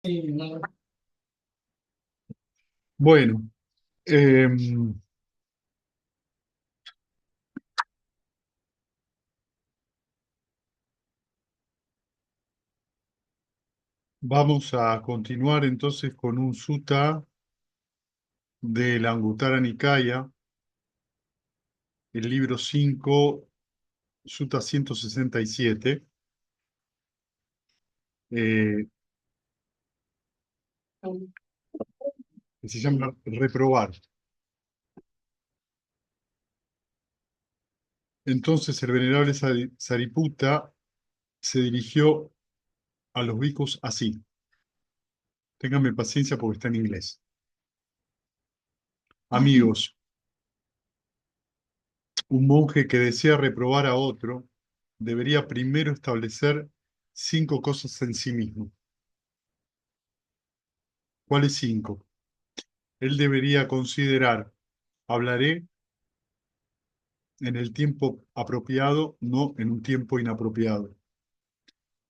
Sí, no. Bueno, eh, vamos a continuar entonces con un sutta de la Anguttara Nikaya, el libro 5, sutta 167, eh, que se llama reprobar. Entonces el venerable Sariputta se dirigió a los bhikkhus así. Ténganme paciencia porque está en inglés. Amigos, un monje que desea reprobar a otro debería primero establecer 5 cosas en sí mismo. ¿Cuáles 5? Él debería considerar: hablaré en el tiempo apropiado, no en un tiempo inapropiado.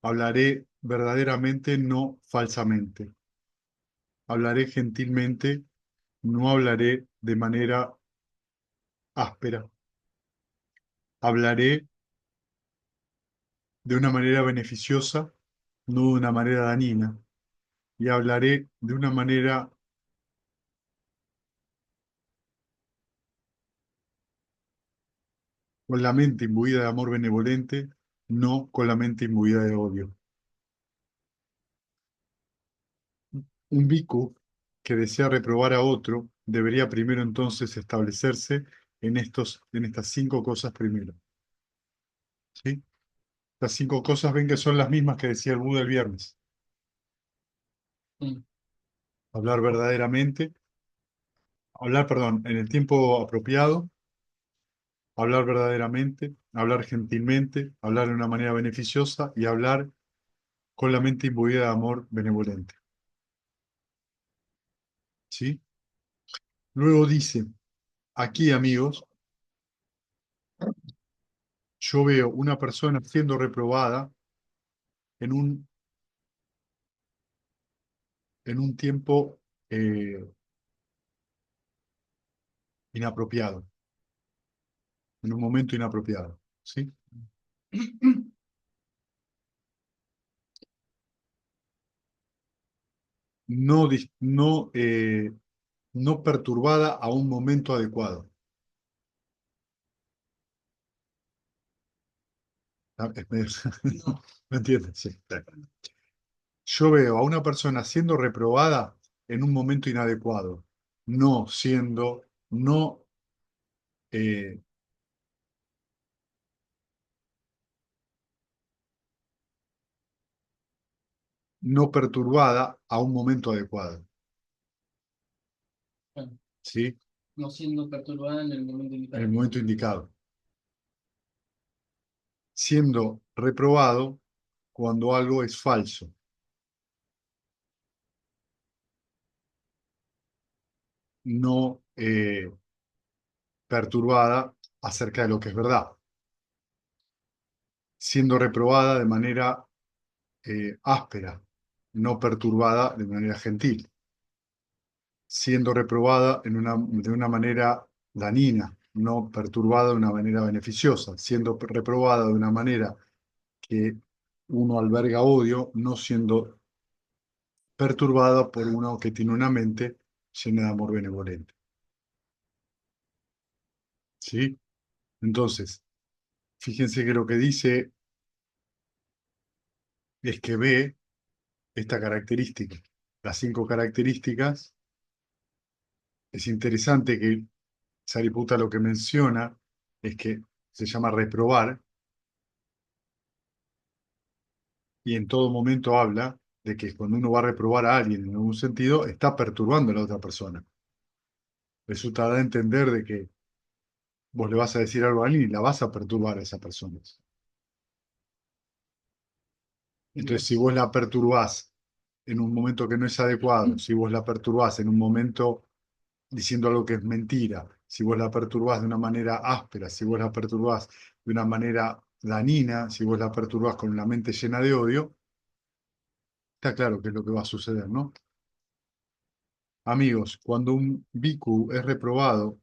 Hablaré verdaderamente, no falsamente. Hablaré gentilmente, no hablaré de manera áspera. Hablaré de una manera beneficiosa, no de una manera dañina. Y hablaré de una manera con la mente imbuida de amor benevolente, no con la mente imbuida de odio. Un bhikkhu que desea reprobar a otro debería primero entonces establecerse en estas 5 cosas primero. ¿Sí? Las 5 cosas ven que son las mismas que decía el Buda el viernes. Sí. Hablar verdaderamente, hablar, perdón, en el tiempo apropiado, hablar verdaderamente, hablar gentilmente, hablar de una manera beneficiosa y hablar con la mente imbuida de amor benevolente. ¿Sí? Luego dice, aquí amigos, yo veo una persona siendo reprobada en un tiempo eh, inapropiado, en un momento inapropiado, ¿sí? No, no perturbada a un momento adecuado. Ah, No. ¿Me entiendes? Sí. Yo veo a una persona siendo reprobada en un momento inadecuado, no, eh, no perturbada a un momento adecuado, Bueno, ¿sí? no siendo perturbada en el momento En el indicado. momento indicado. Siendo reprobado cuando algo es falso, no perturbada acerca de lo que es verdad, siendo reprobada de manera áspera, no perturbada de manera gentil, siendo reprobada de una manera dañina, no perturbada de una manera beneficiosa, siendo reprobada de una manera que uno alberga odio, no siendo perturbada por uno que tiene una mente llena de amor benevolente. ¿Sí? Entonces, fíjense que lo que dice es que ve esta característica. Las 5 características, es interesante que Sariputta lo que menciona es que se llama reprobar y en todo momento habla de que cuando uno va a reprobar a alguien en algún sentido, está perturbando a la otra persona. Resulta da a entender de que vos le vas a decir algo a alguien y la vas a perturbar a esa persona. Entonces, si vos la perturbás en un momento que no es adecuado, si vos la perturbás en un momento diciendo algo que es mentira, si vos la perturbás de una manera áspera, si vos la perturbás de una manera dañina, si vos la perturbás con una mente llena de odio, Está claro qué es lo que va a suceder, ¿no? Amigos, cuando un bhikkhu es reprobado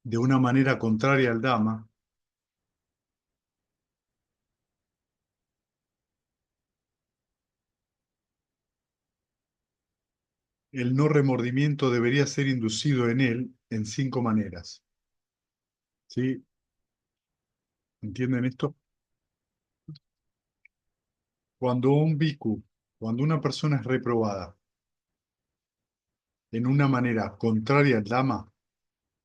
de una manera contraria al Dhamma, el no remordimiento debería ser inducido en él en 5 maneras. ¿Sí? ¿Entienden esto? Cuando un bhikkhu, cuando una persona es reprobada en una manera contraria al Dhamma,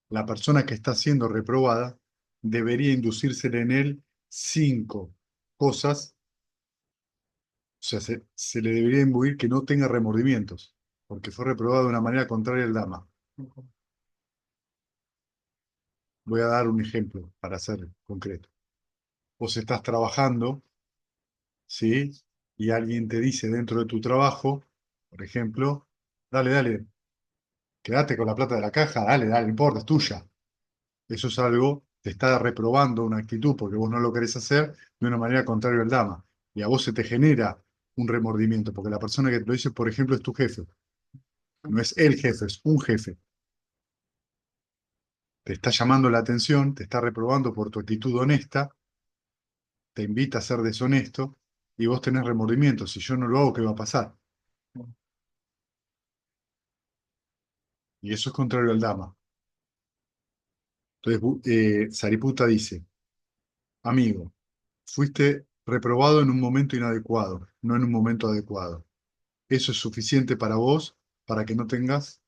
la persona que está siendo reprobada debería inducírsele en él 5 cosas, o sea, se le debería imbuir que no tenga remordimientos, porque fue reprobado de una manera contraria al Dhamma. Voy a dar un ejemplo para ser concreto. Vos estás trabajando, ¿sí? Y alguien te dice dentro de tu trabajo, por ejemplo, dale, dale, quédate con la plata de la caja, dale, dale, no importa, es tuya. Eso es algo, te está reprobando una actitud porque vos no lo querés hacer de una manera contraria al Dhamma. Y a vos se te genera un remordimiento, porque la persona que te lo dice, por ejemplo, es tu jefe. No es el jefe, es un jefe. Te está llamando la atención, te está reprobando por tu actitud honesta, te invita a ser deshonesto y vos tenés remordimiento. Si yo no lo hago, ¿qué va a pasar? Y eso es contrario al Dhamma. Entonces, Sariputta dice, amigo, fuiste reprobado en un momento inadecuado, no en un momento adecuado. Eso es suficiente para vos para que no tengas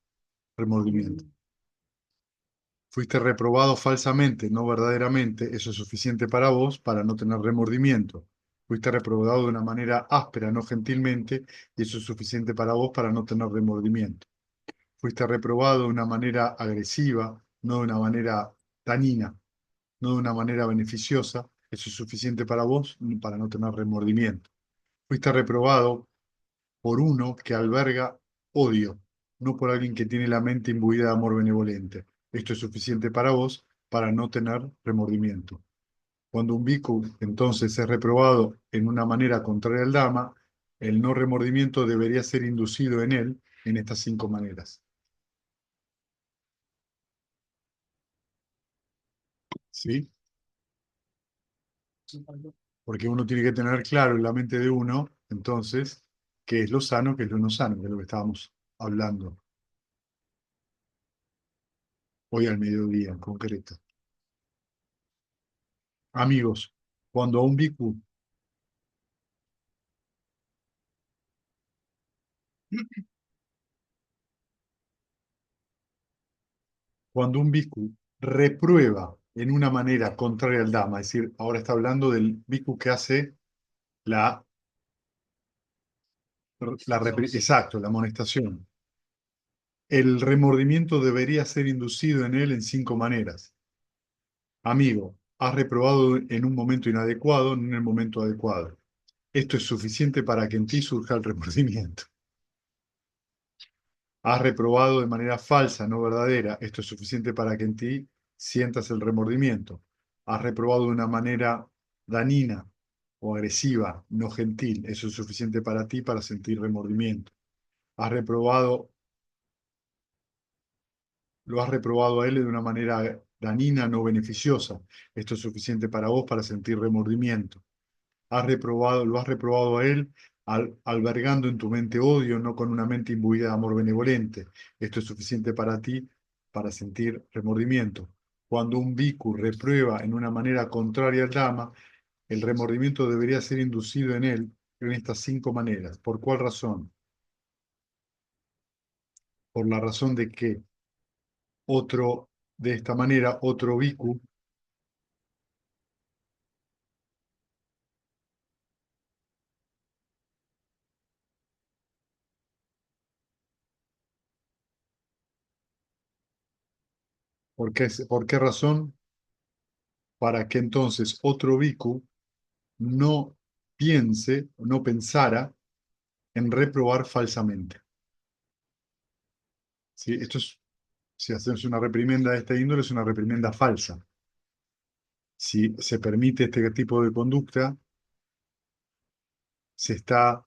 remordimiento. Fuiste reprobado falsamente, no verdaderamente. Eso es suficiente para vos para no tener remordimiento. Fuiste reprobado de una manera áspera, no gentilmente, y eso es suficiente para vos para no tener remordimiento. Fuiste reprobado de una manera agresiva, no de una manera dañina, no de una manera beneficiosa. Eso es suficiente para vos para no tener remordimiento. Fuiste reprobado por uno que alberga odio, no por alguien que tiene la mente imbuida de amor benevolente. Esto es suficiente para vos para no tener remordimiento. Cuando un bhikkhu entonces es reprobado en una manera contraria al Dhamma, el no remordimiento debería ser inducido en él en estas 5 maneras. ¿Sí? Porque uno tiene que tener claro en la mente de uno, entonces, qué es lo sano, qué es lo no sano, que es lo que estábamos hablando hoy al mediodía en concreto. Amigos, cuando a un bhikkhu, cuando un bhikkhu reprueba en una manera contraria al Dhamma, es decir, ahora está hablando del bhikkhu que hace la, exacto, la amonestación. El remordimiento debería ser inducido en él en 5 maneras. Amigo, has reprobado en un momento inadecuado, no en el momento adecuado. Esto es suficiente para que en ti surja el remordimiento. Has reprobado de manera falsa, no verdadera. Esto es suficiente para que en ti sientas el remordimiento. Has reprobado de una manera dañina o agresiva, no gentil. Eso es suficiente para ti para sentir remordimiento. Has reprobado, lo has reprobado a él de una manera dañina, no beneficiosa. Esto es suficiente para vos para sentir remordimiento. Lo has reprobado a él albergando en tu mente odio, no con una mente imbuida de amor benevolente. Esto es suficiente para ti para sentir remordimiento. Cuando un bhikkhu reprueba en una manera contraria al Dhamma, el remordimiento debería ser inducido en él en estas 5 maneras. ¿Por cuál razón? Por la razón de que de esta manera, otro bhikkhu, ¿por qué razón? Para que entonces otro bhikkhu no piense, no pensara en reprobar falsamente. ¿Sí? Si hacemos una reprimenda de esta índole, es una reprimenda falsa. Si se permite este tipo de conducta, se está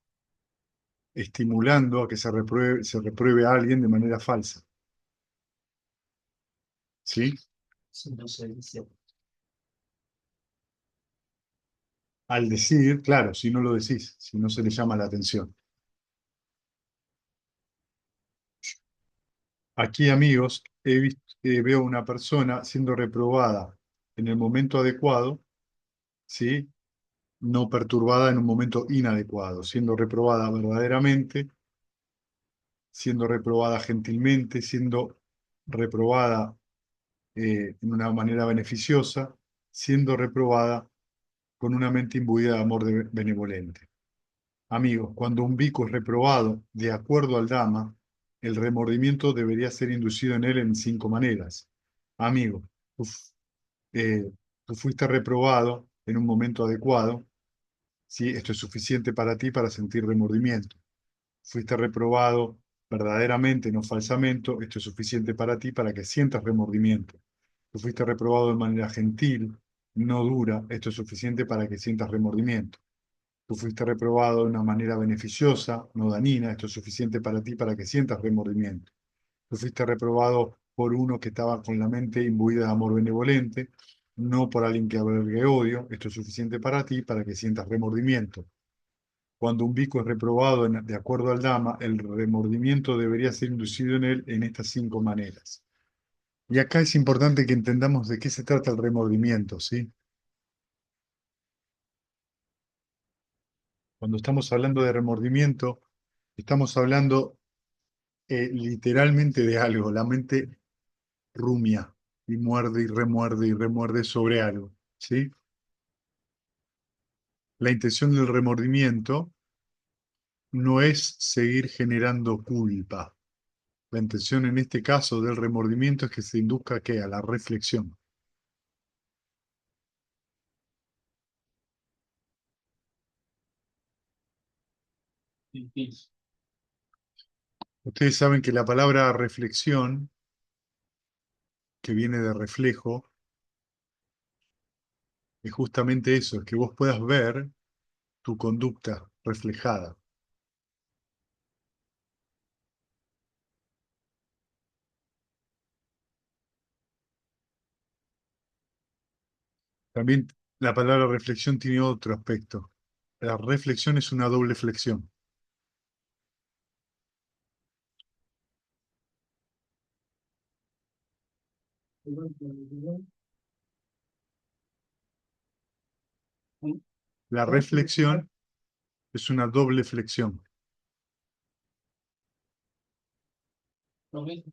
estimulando a que se repruebe a alguien de manera falsa. ¿Sí? Si no se dice. Al decir, claro, si no lo decís, si no se le llama la atención. Aquí, amigos, veo una persona siendo reprobada en el momento adecuado, ¿sí? No perturbada en un momento inadecuado, siendo reprobada verdaderamente, siendo reprobada gentilmente, siendo reprobada en una manera beneficiosa, siendo reprobada con una mente imbuida de amor benevolente. Amigos, cuando un bico es reprobado de acuerdo al Dhamma, el remordimiento debería ser inducido en él en 5 maneras. Amigo, tú, eh, tú fuiste reprobado en un momento adecuado, ¿sí? Esto es suficiente para ti para sentir remordimiento. Fuiste reprobado verdaderamente, no falsamente, esto es suficiente para ti para que sientas remordimiento. Tú fuiste reprobado de manera gentil, no dura, esto es suficiente para que sientas remordimiento. Tú fuiste reprobado de una manera beneficiosa, no dañina, esto es suficiente para ti para que sientas remordimiento. Tú fuiste reprobado por uno que estaba con la mente imbuida de amor benevolente, no por alguien que albergue odio, esto es suficiente para ti para que sientas remordimiento. Cuando un bico es reprobado de acuerdo al Dhamma, el remordimiento debería ser inducido en él en estas 5 maneras. Y acá es importante que entendamos de qué se trata el remordimiento, ¿sí? Cuando estamos hablando de remordimiento, estamos hablando literalmente de algo. La mente rumia y remuerde sobre algo, ¿sí? La intención del remordimiento no es seguir generando culpa. La intención en este caso del remordimiento es que se induzca ¿qué? A la reflexión. Difícil. Ustedes saben que la palabra reflexión, que viene de reflejo, es justamente eso, es que vos puedas ver tu conducta reflejada. También la palabra reflexión tiene otro aspecto. La reflexión es una doble flexión. La reflexión es una doble flexión. ¿No ves?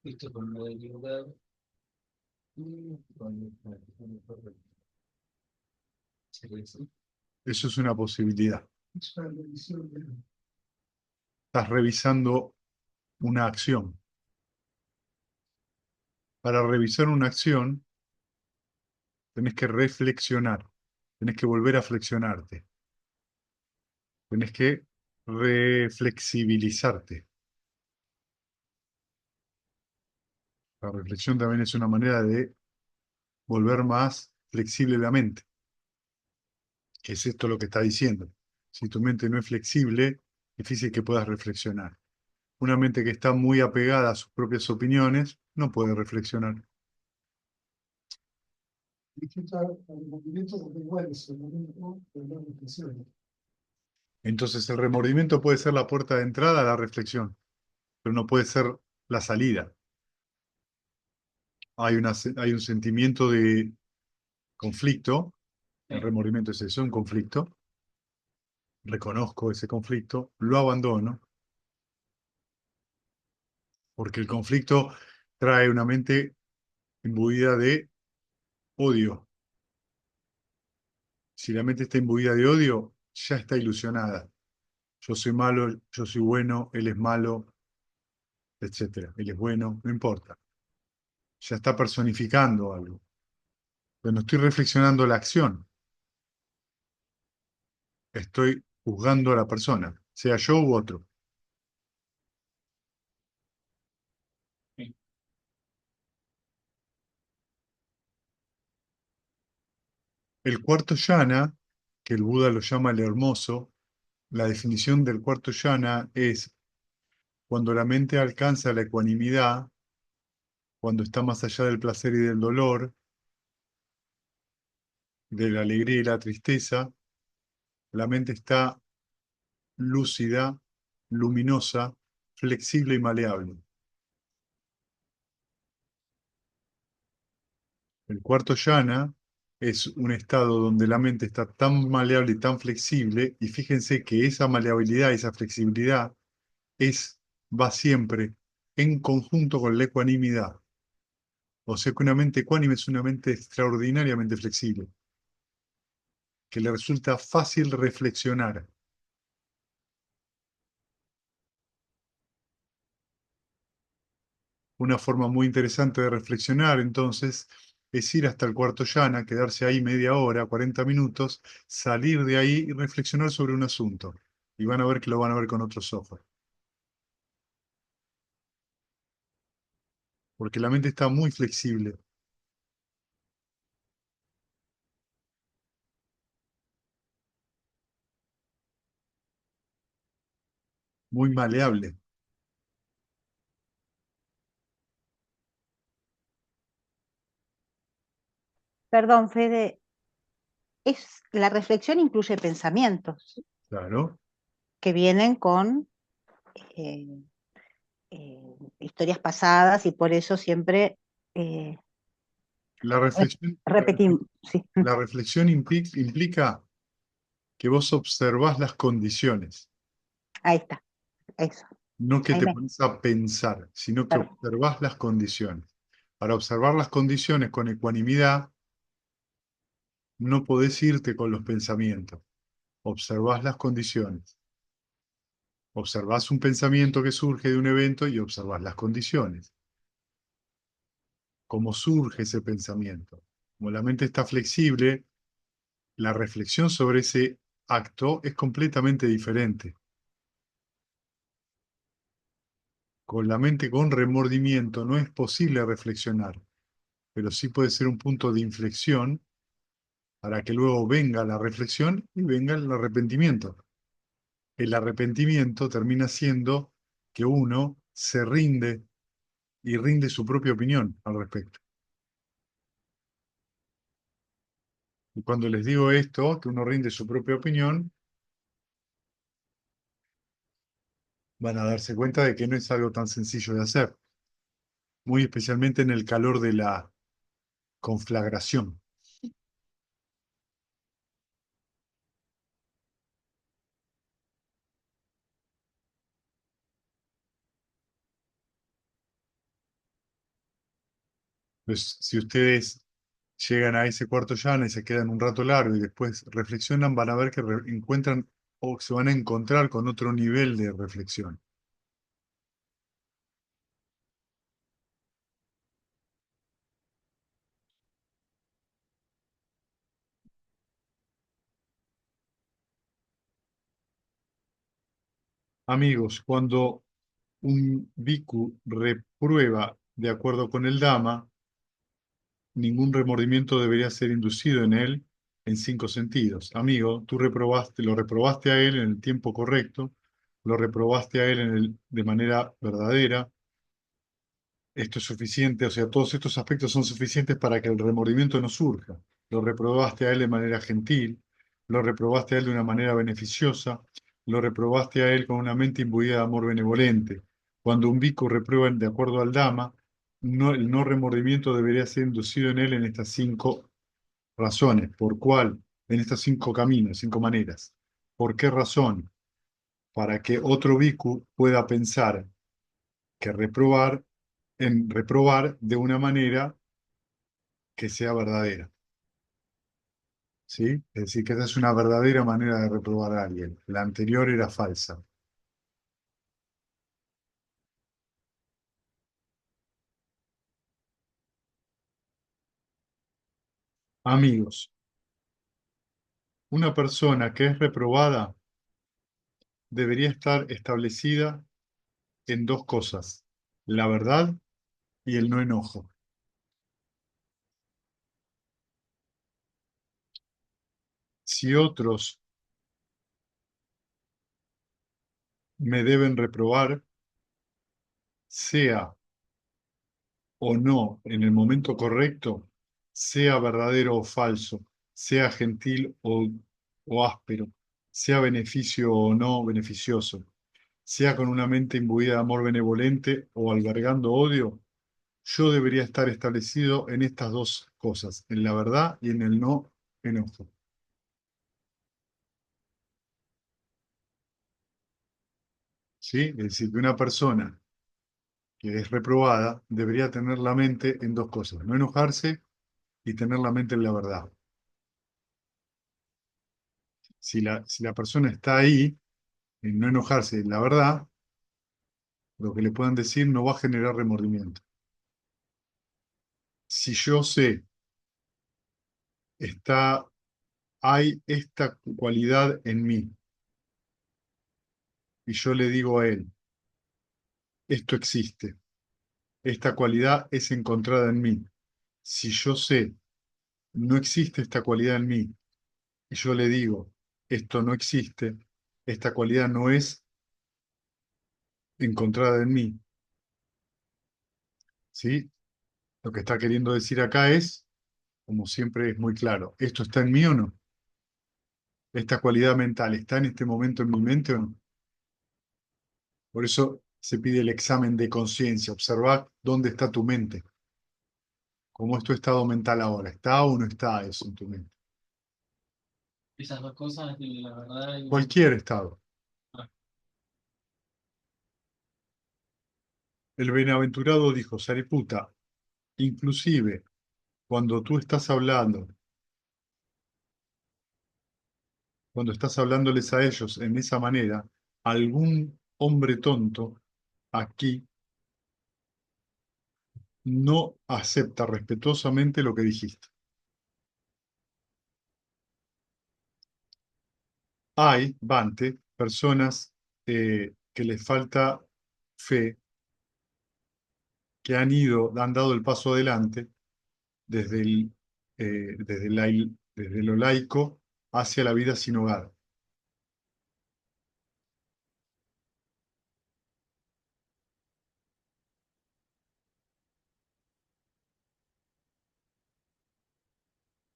Visto con la debilidad. Eso es una posibilidad. Estás revisando una acción. Para revisar una acción, tenés que reflexionar. Tenés que volver a flexionarte. Tenés que reflexibilizarte. La reflexión también es una manera de volver más flexible la mente. Que es esto lo que está diciendo. Si tu mente no es flexible, es difícil que puedas reflexionar. Una mente que está muy apegada a sus propias opiniones no puede reflexionar. Entonces el remordimiento puede ser la puerta de entrada a la reflexión, pero no puede ser la salida. Hay un sentimiento de conflicto. El remordimiento es eso, un conflicto. Reconozco ese conflicto, lo abandono, porque el conflicto trae una mente imbuida de odio. Si la mente está imbuida de odio, ya está ilusionada. Yo soy malo, yo soy bueno, él es malo, etcétera. Él es bueno, no importa. Ya está personificando algo. Pero no estoy reflexionando la acción, estoy juzgando a la persona, sea yo u otro. El cuarto yana que el Buda lo llama el hermoso, la definición del cuarto yana es cuando la mente alcanza la ecuanimidad, cuando está más allá del placer y del dolor, de la alegría y la tristeza, la mente está lúcida, luminosa, flexible y maleable. El cuarto yana es un estado donde la mente está tan maleable y tan flexible, y fíjense que esa maleabilidad, esa flexibilidad, va siempre en conjunto con la ecuanimidad. O sea que una mente ecuánime es una mente extraordinariamente flexible, que le resulta fácil reflexionar. Una forma muy interesante de reflexionar, entonces, es ir hasta el cuarto yana, quedarse ahí media hora, 40 minutos, salir de ahí y reflexionar sobre un asunto. Y van a ver que lo van a ver con otros ojos. Porque la mente está muy flexible, muy maleable. Perdón, Fede, la reflexión incluye pensamientos Claro. que vienen con eh, historias pasadas y por eso siempre eh, La reflexión, repetimos. Sí. la reflexión implica que vos observás las condiciones, Ahí está, eso. no que Ahí te me. pones a pensar, sino que per- observás las condiciones. Para observar las condiciones con ecuanimidad, no podés irte con los pensamientos. Observás las condiciones. Observás un pensamiento que surge de un evento y observás las condiciones. Cómo surge ese pensamiento. Como la mente está flexible, la reflexión sobre ese acto es completamente diferente. Con la mente con remordimiento no es posible reflexionar, pero sí puede ser un punto de inflexión para que luego venga la reflexión y venga el arrepentimiento. El arrepentimiento termina siendo que uno se rinde y rinde su propia opinión al respecto. Y cuando les digo esto, que uno rinde su propia opinión, van a darse cuenta de que no es algo tan sencillo de hacer, muy especialmente en el calor de la conflagración. Pues si ustedes llegan a ese cuarto llano y se quedan un rato largo y después reflexionan, van a ver que encuentran o se van a encontrar con otro nivel de reflexión. Amigos, cuando un bhikkhu reprueba de acuerdo con el Dhamma, ningún remordimiento debería ser inducido en él en 5 sentidos. Amigo, tú reprobaste, lo reprobaste a él en el tiempo correcto, lo reprobaste a él de manera verdadera. Esto es suficiente, o sea, todos estos aspectos son suficientes para que el remordimiento no surja. Lo reprobaste a él de manera gentil, lo reprobaste a él de una manera beneficiosa, lo reprobaste a él con una mente imbuida de amor benevolente. Cuando un bhikkhu reprueba de acuerdo al Dhamma, el no remordimiento debería ser inducido en él en estas 5 razones. ¿Por cuál? En estos 5 caminos, 5 maneras. ¿Por qué razón? Para que otro bhikkhu pueda pensar que reprobar de una manera que sea verdadera, ¿sí? Es decir, que esa es una verdadera manera de reprobar a alguien. La anterior era falsa. Amigos, una persona que es reprobada debería estar establecida en 2 cosas: la verdad y el no enojo. si otros me deben reprobar, sea o no en el momento correcto, sea verdadero o falso, sea gentil o áspero, sea beneficio o no beneficioso, sea con una mente imbuida de amor benevolente o albergando odio, yo debería estar establecido en estas dos cosas, en la verdad y en el no enojo. ¿Sí? Es decir, que una persona que es reprobada debería tener la mente en dos cosas, no enojarse y tener la mente en la verdad. Si la persona está ahí, en no enojarse en la verdad, lo que le puedan decir no va a generar remordimiento. Si yo sé, hay esta cualidad en mí, y yo le digo a él, esto existe, esta cualidad es encontrada en mí. Si yo sé, no existe esta cualidad en mí, y yo le digo, esto no existe, esta cualidad no es encontrada en mí, ¿sí? Lo que está queriendo decir acá es, como siempre es muy claro, ¿esto está en mí o no? ¿Esta cualidad mental está en este momento en mi mente o no? Por eso se pide el examen de conciencia, observar dónde está tu mente, cómo es tu estado mental ahora, ¿está o no está eso en tu mente? Esas dos cosas, y la verdad, Cualquier estado. El bienaventurado dijo, Sariputta, inclusive cuando tú estás hablando, cuando estás hablándoles a ellos en esa manera, algún hombre tonto aquí no acepta respetuosamente lo que dijiste. Hay, Bante, personas que les falta fe, que han dado el paso adelante desde lo laico hacia la vida sin hogar.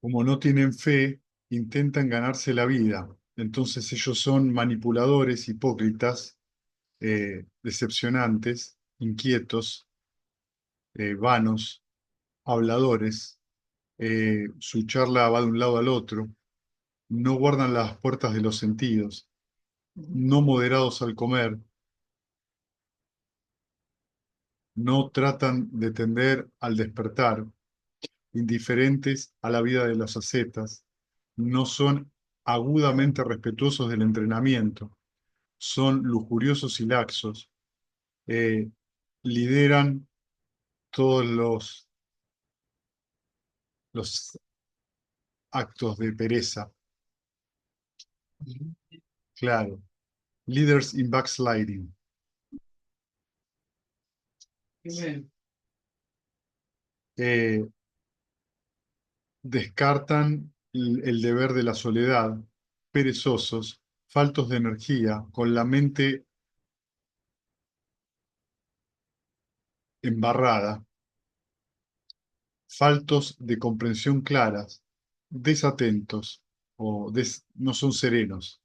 Como no tienen fe, intentan ganarse la vida. Entonces ellos son manipuladores, hipócritas, decepcionantes, inquietos, vanos, habladores. Su charla va de un lado al otro. No guardan las puertas de los sentidos, no moderados al comer, no tratan de tender al despertar, indiferentes a la vida de los ascetas, no son agudamente respetuosos del entrenamiento, son lujuriosos y laxos, eh, lideran todos los actos de pereza, claro, leaders in backsliding. Eh, Descartan el deber de la soledad, perezosos, faltos de energía, con la mente embarrada, faltos de comprensión claras, desatentos no son serenos,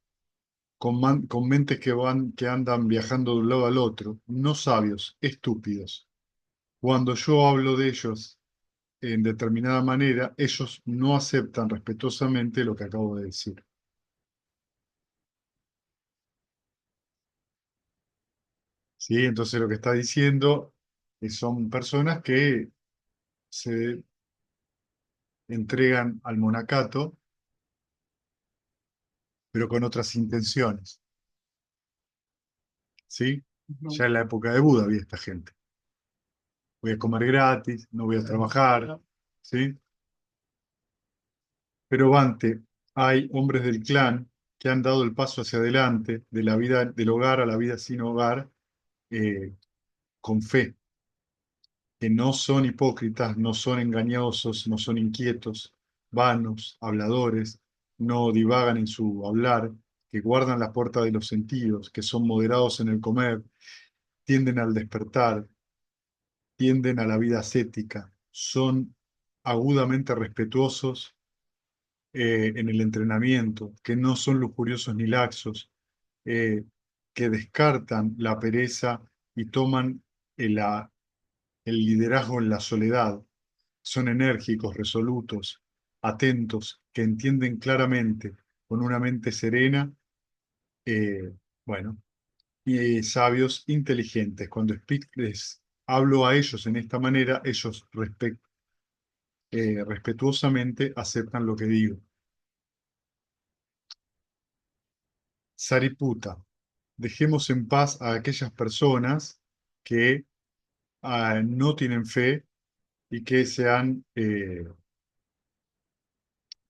con mentes que andan viajando de un lado al otro, no sabios, estúpidos. Cuando yo hablo de ellos en determinada manera, ellos no aceptan respetuosamente lo que acabo de decir. ¿Sí? Entonces lo que está diciendo son personas que se entregan al monacato, pero con otras intenciones. ¿Sí? Ya en la época de Buda había esta gente. Voy a comer gratis, no voy a trabajar, ¿sí? Pero Bante, hay hombres del clan que han dado el paso hacia adelante de la vida del hogar a la vida sin hogar eh, con fe, que no son hipócritas, no son engañosos, no son inquietos, vanos, habladores, no divagan en su hablar, que guardan la puerta de los sentidos, que son moderados en el comer, tienden al despertar, tienden a la vida ascética, son agudamente respetuosos en el entrenamiento, que no son lujuriosos ni laxos, eh, que descartan la pereza y toman el liderazgo en la soledad. Son enérgicos, resolutos, atentos, que entienden claramente, con una mente serena, eh, bueno, y sabios, inteligentes. Cuando les hablo a ellos en esta manera, ellos respetuosamente aceptan lo que digo. Sariputta, dejemos en paz a aquellas personas que no tienen fe y que sean,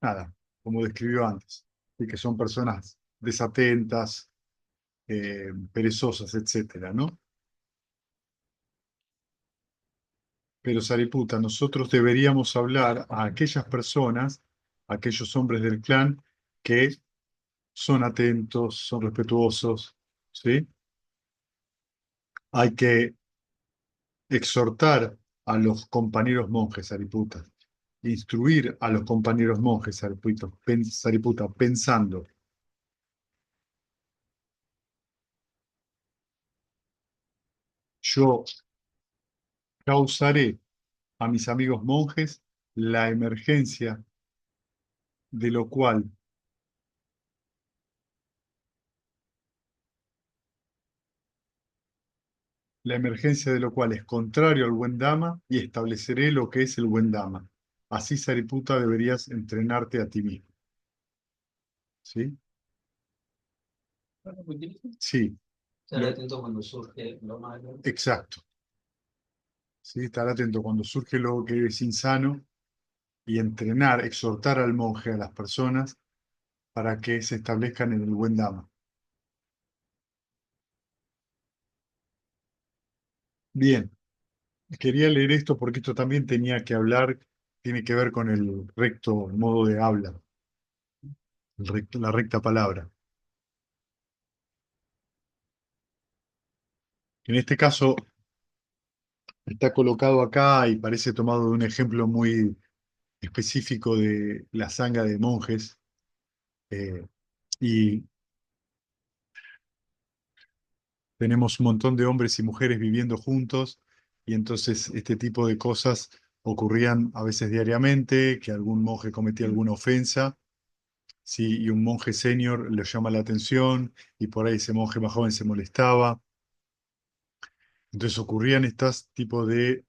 nada, como describió antes, y que son personas desatentas, perezosas, etcétera, ¿no? Pero Sariputta, nosotros deberíamos hablar a aquellas personas, a aquellos hombres del clan que son atentos, son respetuosos, ¿sí? Hay que exhortar a los compañeros monjes, Sariputta, instruir a los compañeros monjes, Sariputta, pensando, yo causaré a mis amigos monjes la emergencia de lo cual, la emergencia de lo cual es contrario al buen dama y estableceré lo que es el buen dama. Así, Sariputta, deberías entrenarte a ti mismo. ¿Sí? Bueno, muy bien. Sí, Estar atento cuando surge lo malo. exacto. ¿Sí? Estar atento cuando surge lo que es insano y entrenar, exhortar al monje, a las personas, para que se establezcan en el buen dama. Bien, quería leer esto porque esto también tenía que hablar, tiene que ver con el recto modo de habla, la recta palabra. En este caso está colocado acá y parece tomado de un ejemplo muy específico de la sanga de monjes. eh, y tenemos un montón de hombres y mujeres viviendo juntos, y entonces este tipo de cosas ocurrían a veces diariamente, que algún monje cometía alguna ofensa, ¿sí? Y un monje senior le llama la atención, y por ahí ese monje más joven se molestaba. Entonces ocurrían estos tipos de,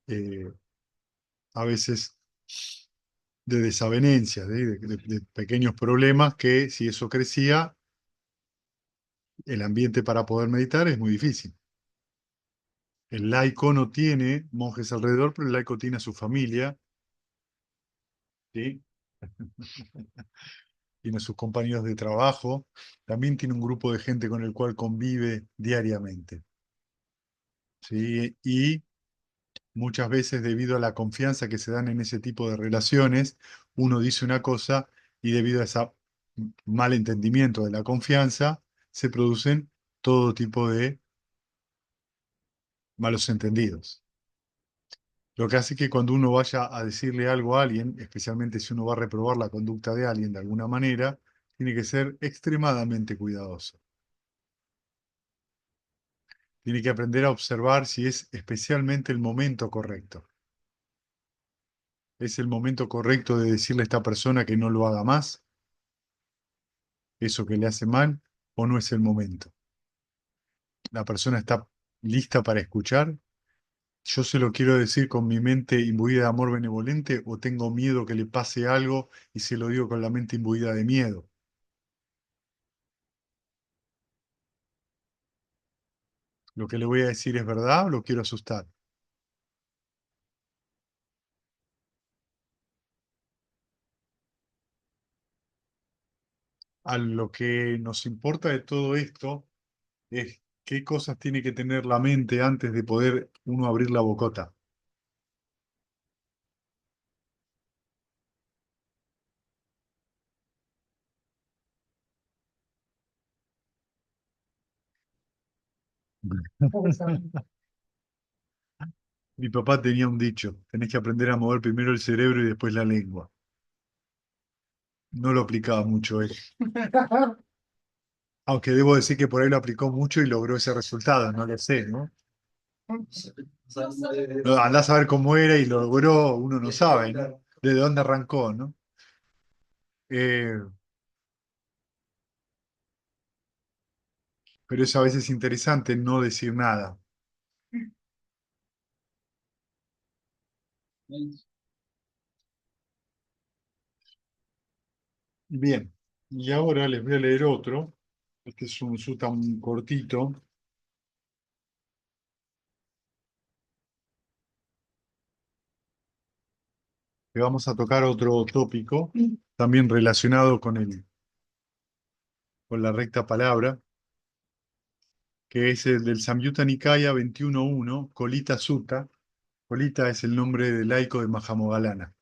a veces, de desavenencias, de pequeños problemas que si eso crecía, el ambiente para poder meditar es muy difícil. El laico no tiene monjes alrededor, pero el laico tiene a su familia, ¿sí? Tiene a sus compañeros de trabajo, también tiene un grupo de gente con el cual convive diariamente, ¿sí? Y muchas veces, debido a la confianza que se dan en ese tipo de relaciones, uno dice una cosa y debido a ese mal entendimiento de la confianza, se producen todo tipo de malos entendidos. Lo que hace que cuando uno vaya a decirle algo a alguien, especialmente si uno va a reprobar la conducta de alguien de alguna manera, tiene que ser extremadamente cuidadoso. Tiene que aprender a observar si es especialmente el momento correcto. ¿Es el momento correcto de decirle a esta persona que no lo haga más? ¿Eso que le hace mal? ¿O no es el momento? ¿La persona está lista para escuchar? ¿Yo se lo quiero decir con mi mente imbuida de amor benevolente o tengo miedo que le pase algo y se lo digo con la mente imbuida de miedo? ¿Lo que le voy a decir es verdad o lo quiero asustar? A lo que nos importa de todo esto es qué cosas tiene que tener la mente antes de poder uno abrir la bocota. Mi papá tenía un dicho, tenés que aprender a mover primero el cerebro y después la lengua. No lo aplicaba mucho él. Aunque debo decir que por ahí lo aplicó mucho y logró ese resultado, no lo sé, ¿no? No, andás a ver cómo era y lo logró, uno no sabe, ¿no? ¿De dónde arrancó, no? Eh, pero es a veces interesante no decir nada. Bien, y ahora les voy a leer otro. Este es un sutta muy cortito, que vamos a tocar otro tópico, también relacionado con la recta palabra, que es el del Samyutta Nikaya 21.1, Kolita Sutta. Kolita es el nombre del laico de Mahamogalana,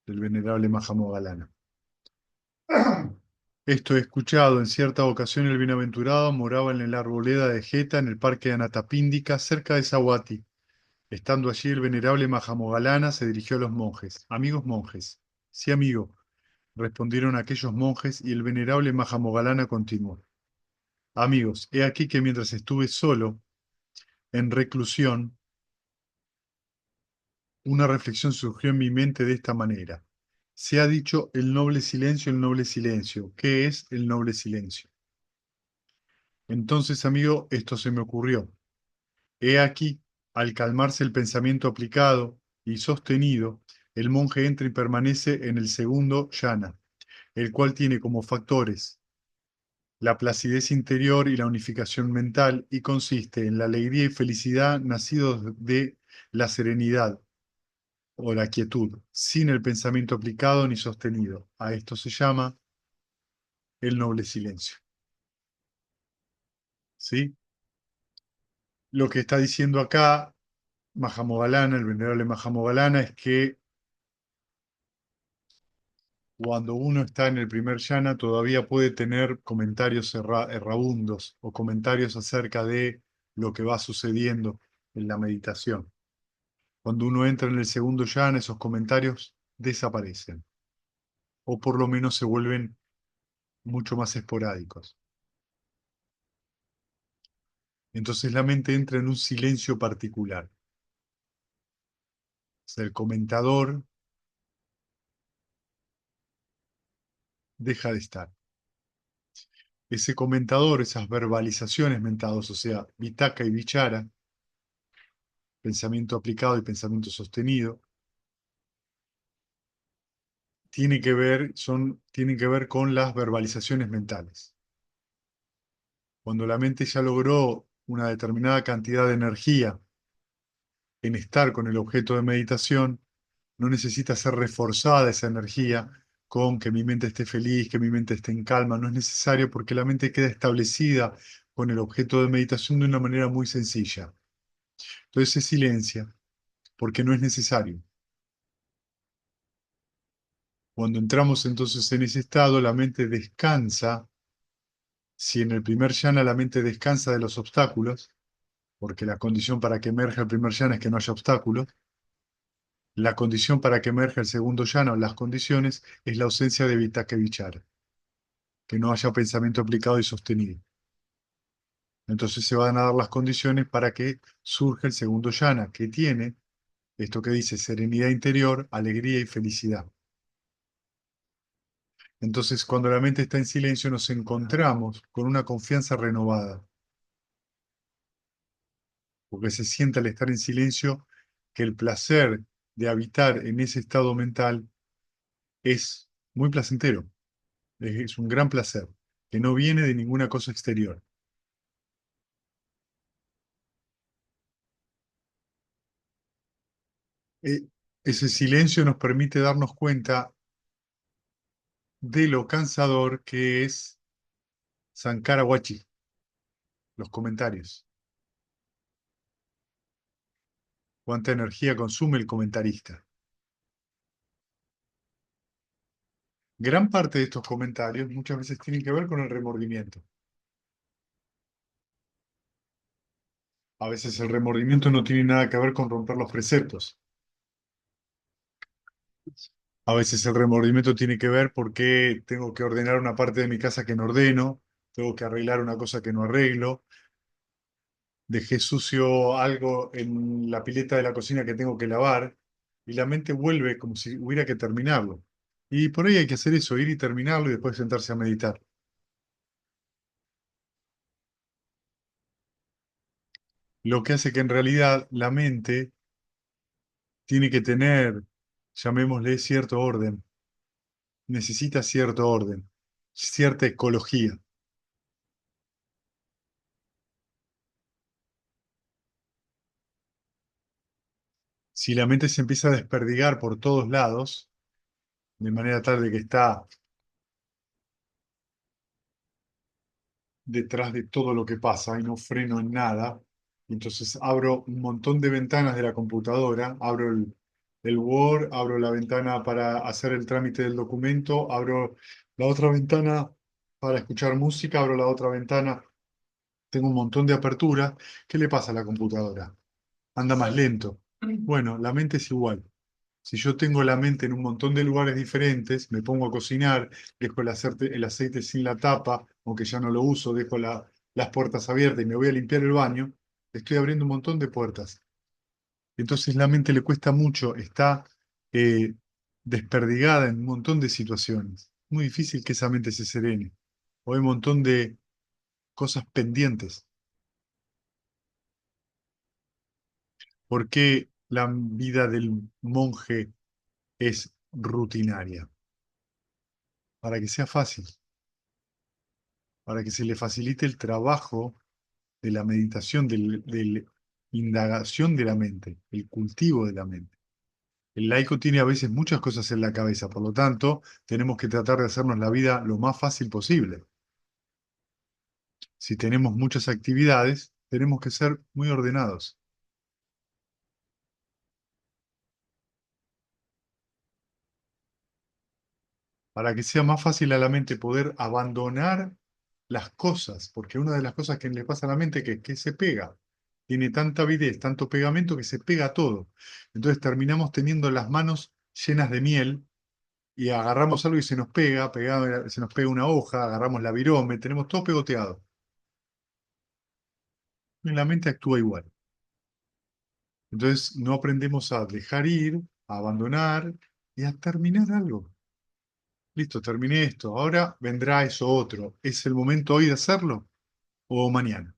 del venerable Mahamogalana. Esto he escuchado, en cierta ocasión el bienaventurado moraba en la arboleda de Jeta en el parque de Anatapíndica, cerca de Sahuati. Estando allí el venerable Mahamogalana se dirigió a los monjes. Amigos monjes. Sí, amigo, respondieron aquellos monjes y el venerable Mahamogalana continuó. Amigos, he aquí que mientras estuve solo, en reclusión, una reflexión surgió en mi mente de esta manera. Se ha dicho el noble silencio, el noble silencio. ¿Qué es el noble silencio? Entonces, amigo, esto se me ocurrió. He aquí, al calmarse el pensamiento aplicado y sostenido, el monje entra y permanece en el segundo yana, el cual tiene como factores la placidez interior y la unificación mental, y consiste en la alegría y felicidad nacidos de la serenidad o la quietud, sin el pensamiento aplicado ni sostenido. A esto se llama el noble silencio. ¿Sí? Lo que está diciendo acá Mahamogalana, el venerable Mahamogalana, es que cuando uno está en el primer yana todavía puede tener comentarios errabundos o comentarios acerca de lo que va sucediendo en la meditación. Cuando uno entra en el segundo yana, esos comentarios desaparecen o por lo menos se vuelven mucho más esporádicos. Entonces la mente entra en un silencio particular. O sea, el comentador deja de estar. Ese comentador, esas verbalizaciones mentadas, o sea, vitaka y vichara, pensamiento aplicado y pensamiento sostenido, tienen que ver con las verbalizaciones mentales. Cuando la mente ya logró una determinada cantidad de energía en estar con el objeto de meditación, no necesita ser reforzada esa energía con que mi mente esté feliz, que mi mente esté en calma. No es necesario porque la mente queda establecida con el objeto de meditación de una manera muy sencilla. Entonces se silencia porque no es necesario. Cuando entramos entonces en ese estado, la mente descansa. Si en el primer yana la mente descansa de los obstáculos, porque la condición para que emerja el primer yana es que no haya obstáculos, la condición para que emerja el segundo yana o las condiciones es la ausencia de vitaka vichara, que no haya pensamiento aplicado y sostenido. Entonces se van a dar las condiciones para que surja el segundo yana, que tiene esto que dice serenidad interior, alegría y felicidad. Entonces, cuando la mente está en silencio, nos encontramos con una confianza renovada, porque se siente al estar en silencio que el placer de habitar en ese estado mental es muy placentero, es un gran placer, que no viene de ninguna cosa exterior. Eh, Ese silencio nos permite darnos cuenta de lo cansador que es Sankara Wachi, los comentarios. Cuánta energía consume el comentarista. Gran parte de estos comentarios muchas veces tienen que ver con el remordimiento. A veces el remordimiento no tiene nada que ver con romper los preceptos. A veces el remordimiento tiene que ver porque tengo que ordenar una parte de mi casa que no ordeno, tengo que arreglar una cosa que no arreglo, dejé sucio algo en la pileta de la cocina que tengo que lavar y la mente vuelve como si hubiera que terminarlo. Y por ahí hay que hacer eso, ir y terminarlo y después sentarse a meditar. Lo que hace que en realidad la mente tiene que tener, llamémosle, cierto orden, necesita cierto orden, cierta ecología. Si la mente se empieza a desperdigar por todos lados, de manera tal de que está detrás de todo lo que pasa y no freno en nada, entonces abro un montón de ventanas de la computadora, abro el Word, abro la ventana para hacer el trámite del documento, abro la otra ventana para escuchar música, abro la otra ventana, tengo un montón de aperturas. ¿Qué le pasa a la computadora? Anda más lento. Bueno, la mente es igual. Si yo tengo la mente en un montón de lugares diferentes, me pongo a cocinar, dejo el aceite sin la tapa, aunque ya no lo uso, dejo las puertas abiertas y me voy a limpiar el baño, estoy abriendo un montón de puertas. Entonces la mente le cuesta mucho, está eh, desperdigada en un montón de situaciones. Muy difícil que esa mente se serene. O hay un montón de cosas pendientes. ¿Por qué la vida del monje es rutinaria? Para que sea fácil, para que se le facilite el trabajo de la meditación, del indagación de la mente, el cultivo de la mente. El laico tiene a veces muchas cosas en la cabeza, por lo tanto, tenemos que tratar de hacernos la vida lo más fácil posible. Si tenemos muchas actividades, tenemos que ser muy ordenados. Para que sea más fácil a la mente poder abandonar las cosas, porque una de las cosas que le pasa a la mente es que se pega. Tiene tanta avidez, tanto pegamento que se pega a todo. Entonces terminamos teniendo las manos llenas de miel y agarramos algo y se nos pega, se nos pega una hoja, agarramos la virome, tenemos todo pegoteado. Y la mente actúa igual. Entonces no aprendemos a dejar ir, a abandonar y a terminar algo. Listo, terminé esto. Ahora vendrá eso otro. ¿Es el momento hoy de hacerlo o mañana?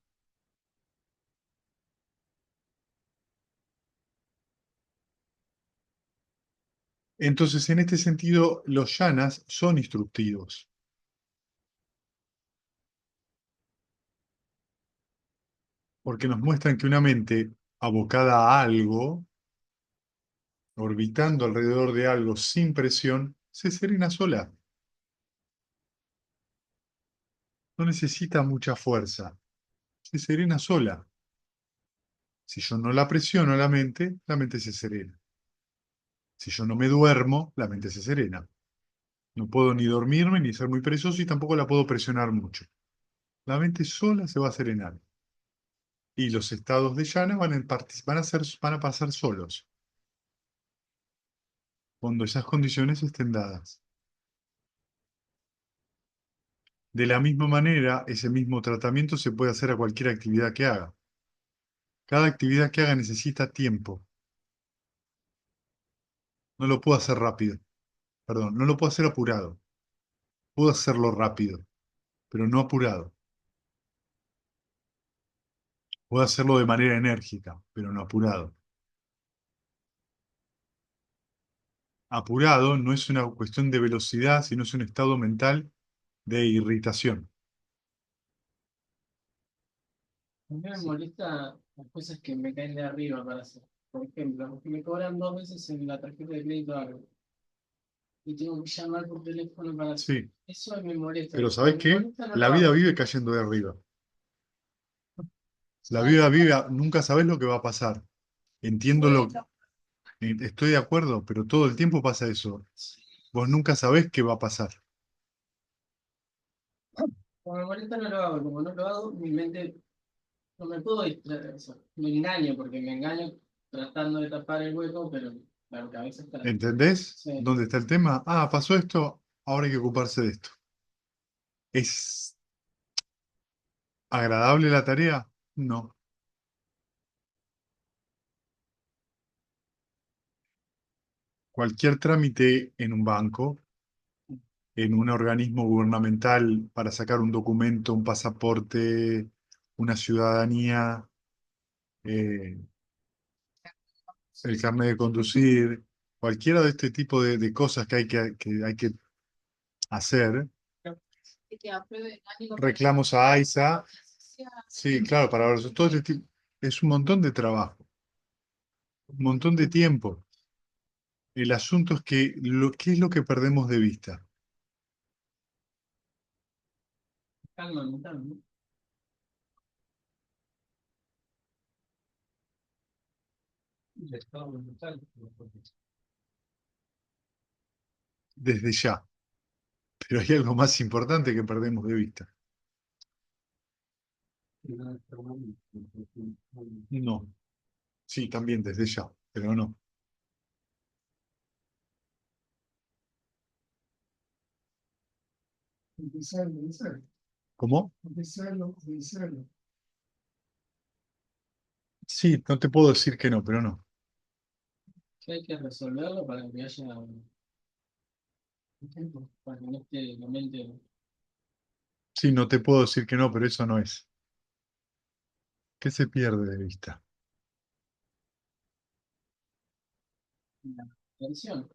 Entonces, en este sentido, los yanas son instructivos, porque nos muestran que una mente abocada a algo, orbitando alrededor de algo sin presión, se serena sola. No necesita mucha fuerza. Se serena sola. Si yo no la presiono a la mente se serena. Si yo no me duermo, la mente se serena. No puedo ni dormirme ni ser muy perezoso y tampoco la puedo presionar mucho. La mente sola se va a serenar. Y los estados de llana van a pasar solos, cuando esas condiciones estén dadas. De la misma manera, ese mismo tratamiento se puede hacer a cualquier actividad que haga. Cada actividad que haga necesita tiempo. No lo puedo hacer rápido. Perdón, no lo puedo hacer apurado. Puedo hacerlo rápido, pero no apurado. Puedo hacerlo de manera enérgica, pero no apurado. Apurado no es una cuestión de velocidad, sino es un estado mental de irritación. A mí me molesta las cosas que me caen de arriba para hacer. Por ejemplo, que me cobran 2 veces en la tarjeta de crédito algo y tengo que llamar por teléfono para hacer. Sí, Eso me molesta. pero Me ¿sabés qué? molesta, no La lo vida hago. vive cayendo de arriba. La ¿Sabes? vida vive, nunca sabés lo que va a pasar. Entiendo Bueno, estoy de acuerdo, pero todo el tiempo pasa eso. Vos nunca sabés qué va a pasar. como me molesta, no lo hago. Como no lo hago, mi mente No me puedo distraer, o sea, me engaño porque me engaño tratando de tapar el hueco, pero la cabeza está. ¿Entendés Sí, dónde está el tema? Ah, pasó esto, ahora hay que ocuparse de esto. ¿Es agradable la tarea? No. Cualquier trámite en un banco, en un organismo gubernamental para sacar un documento, un pasaporte, una ciudadanía, eh, el carnet de conducir, cualquiera de este tipo de cosas que hay que hacer, reclamos a AISA, sí, claro, para ver todo este tipo, es un montón de trabajo, un montón de tiempo. El asunto es que, ¿qué es lo que perdemos de vista? calma mental, ¿no? El estado mental. Desde ya. Pero hay algo más importante que perdemos de vista. No, sí, también desde ya, pero no. ¿Cómo? Sí, no te puedo decir que no, pero no. Que hay que resolverlo para que haya tiempo, para que no esté la mente Sí, no te puedo decir que no, pero eso no es. ¿Qué se pierde de vista? en la tensión.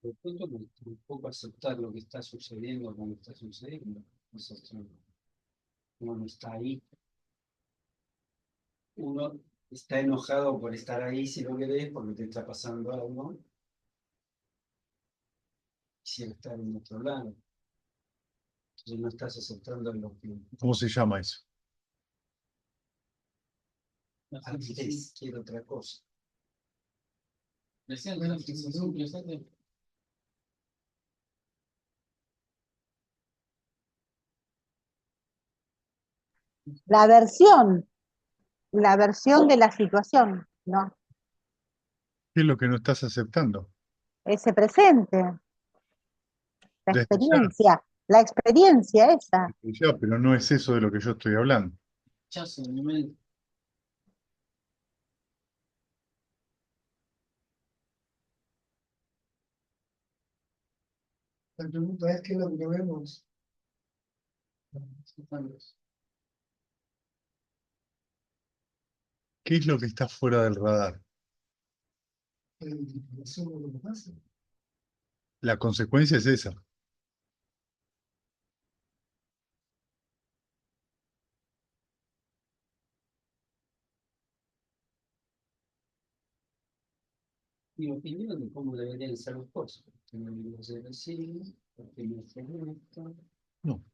De pronto un poco aceptar lo que está sucediendo cuando está sucediendo. Nosotros, uno no está ahí. Uno está enojado por estar ahí, si lo querés, porque te está pasando algo. Quisiera estar en otro lado. Entonces no estás aceptando lo que ¿Cómo se llama eso? La querés, quiero otra cosa. presente, la sensación presente. La versión de la situación, ¿no? ¿Qué es lo que no estás aceptando? Ese presente, Desde ya, la experiencia esa. desde ya, pero no es eso de lo que yo estoy hablando. Rechazo de mi mente. La pregunta es qué es lo que vemos. ¿Qué es lo que está fuera del radar? La identificación de lo que pasa. La consecuencia es esa. Mi opinión de cómo deberían ser las cosas. Porque no debería ser así, porque no es esto. No,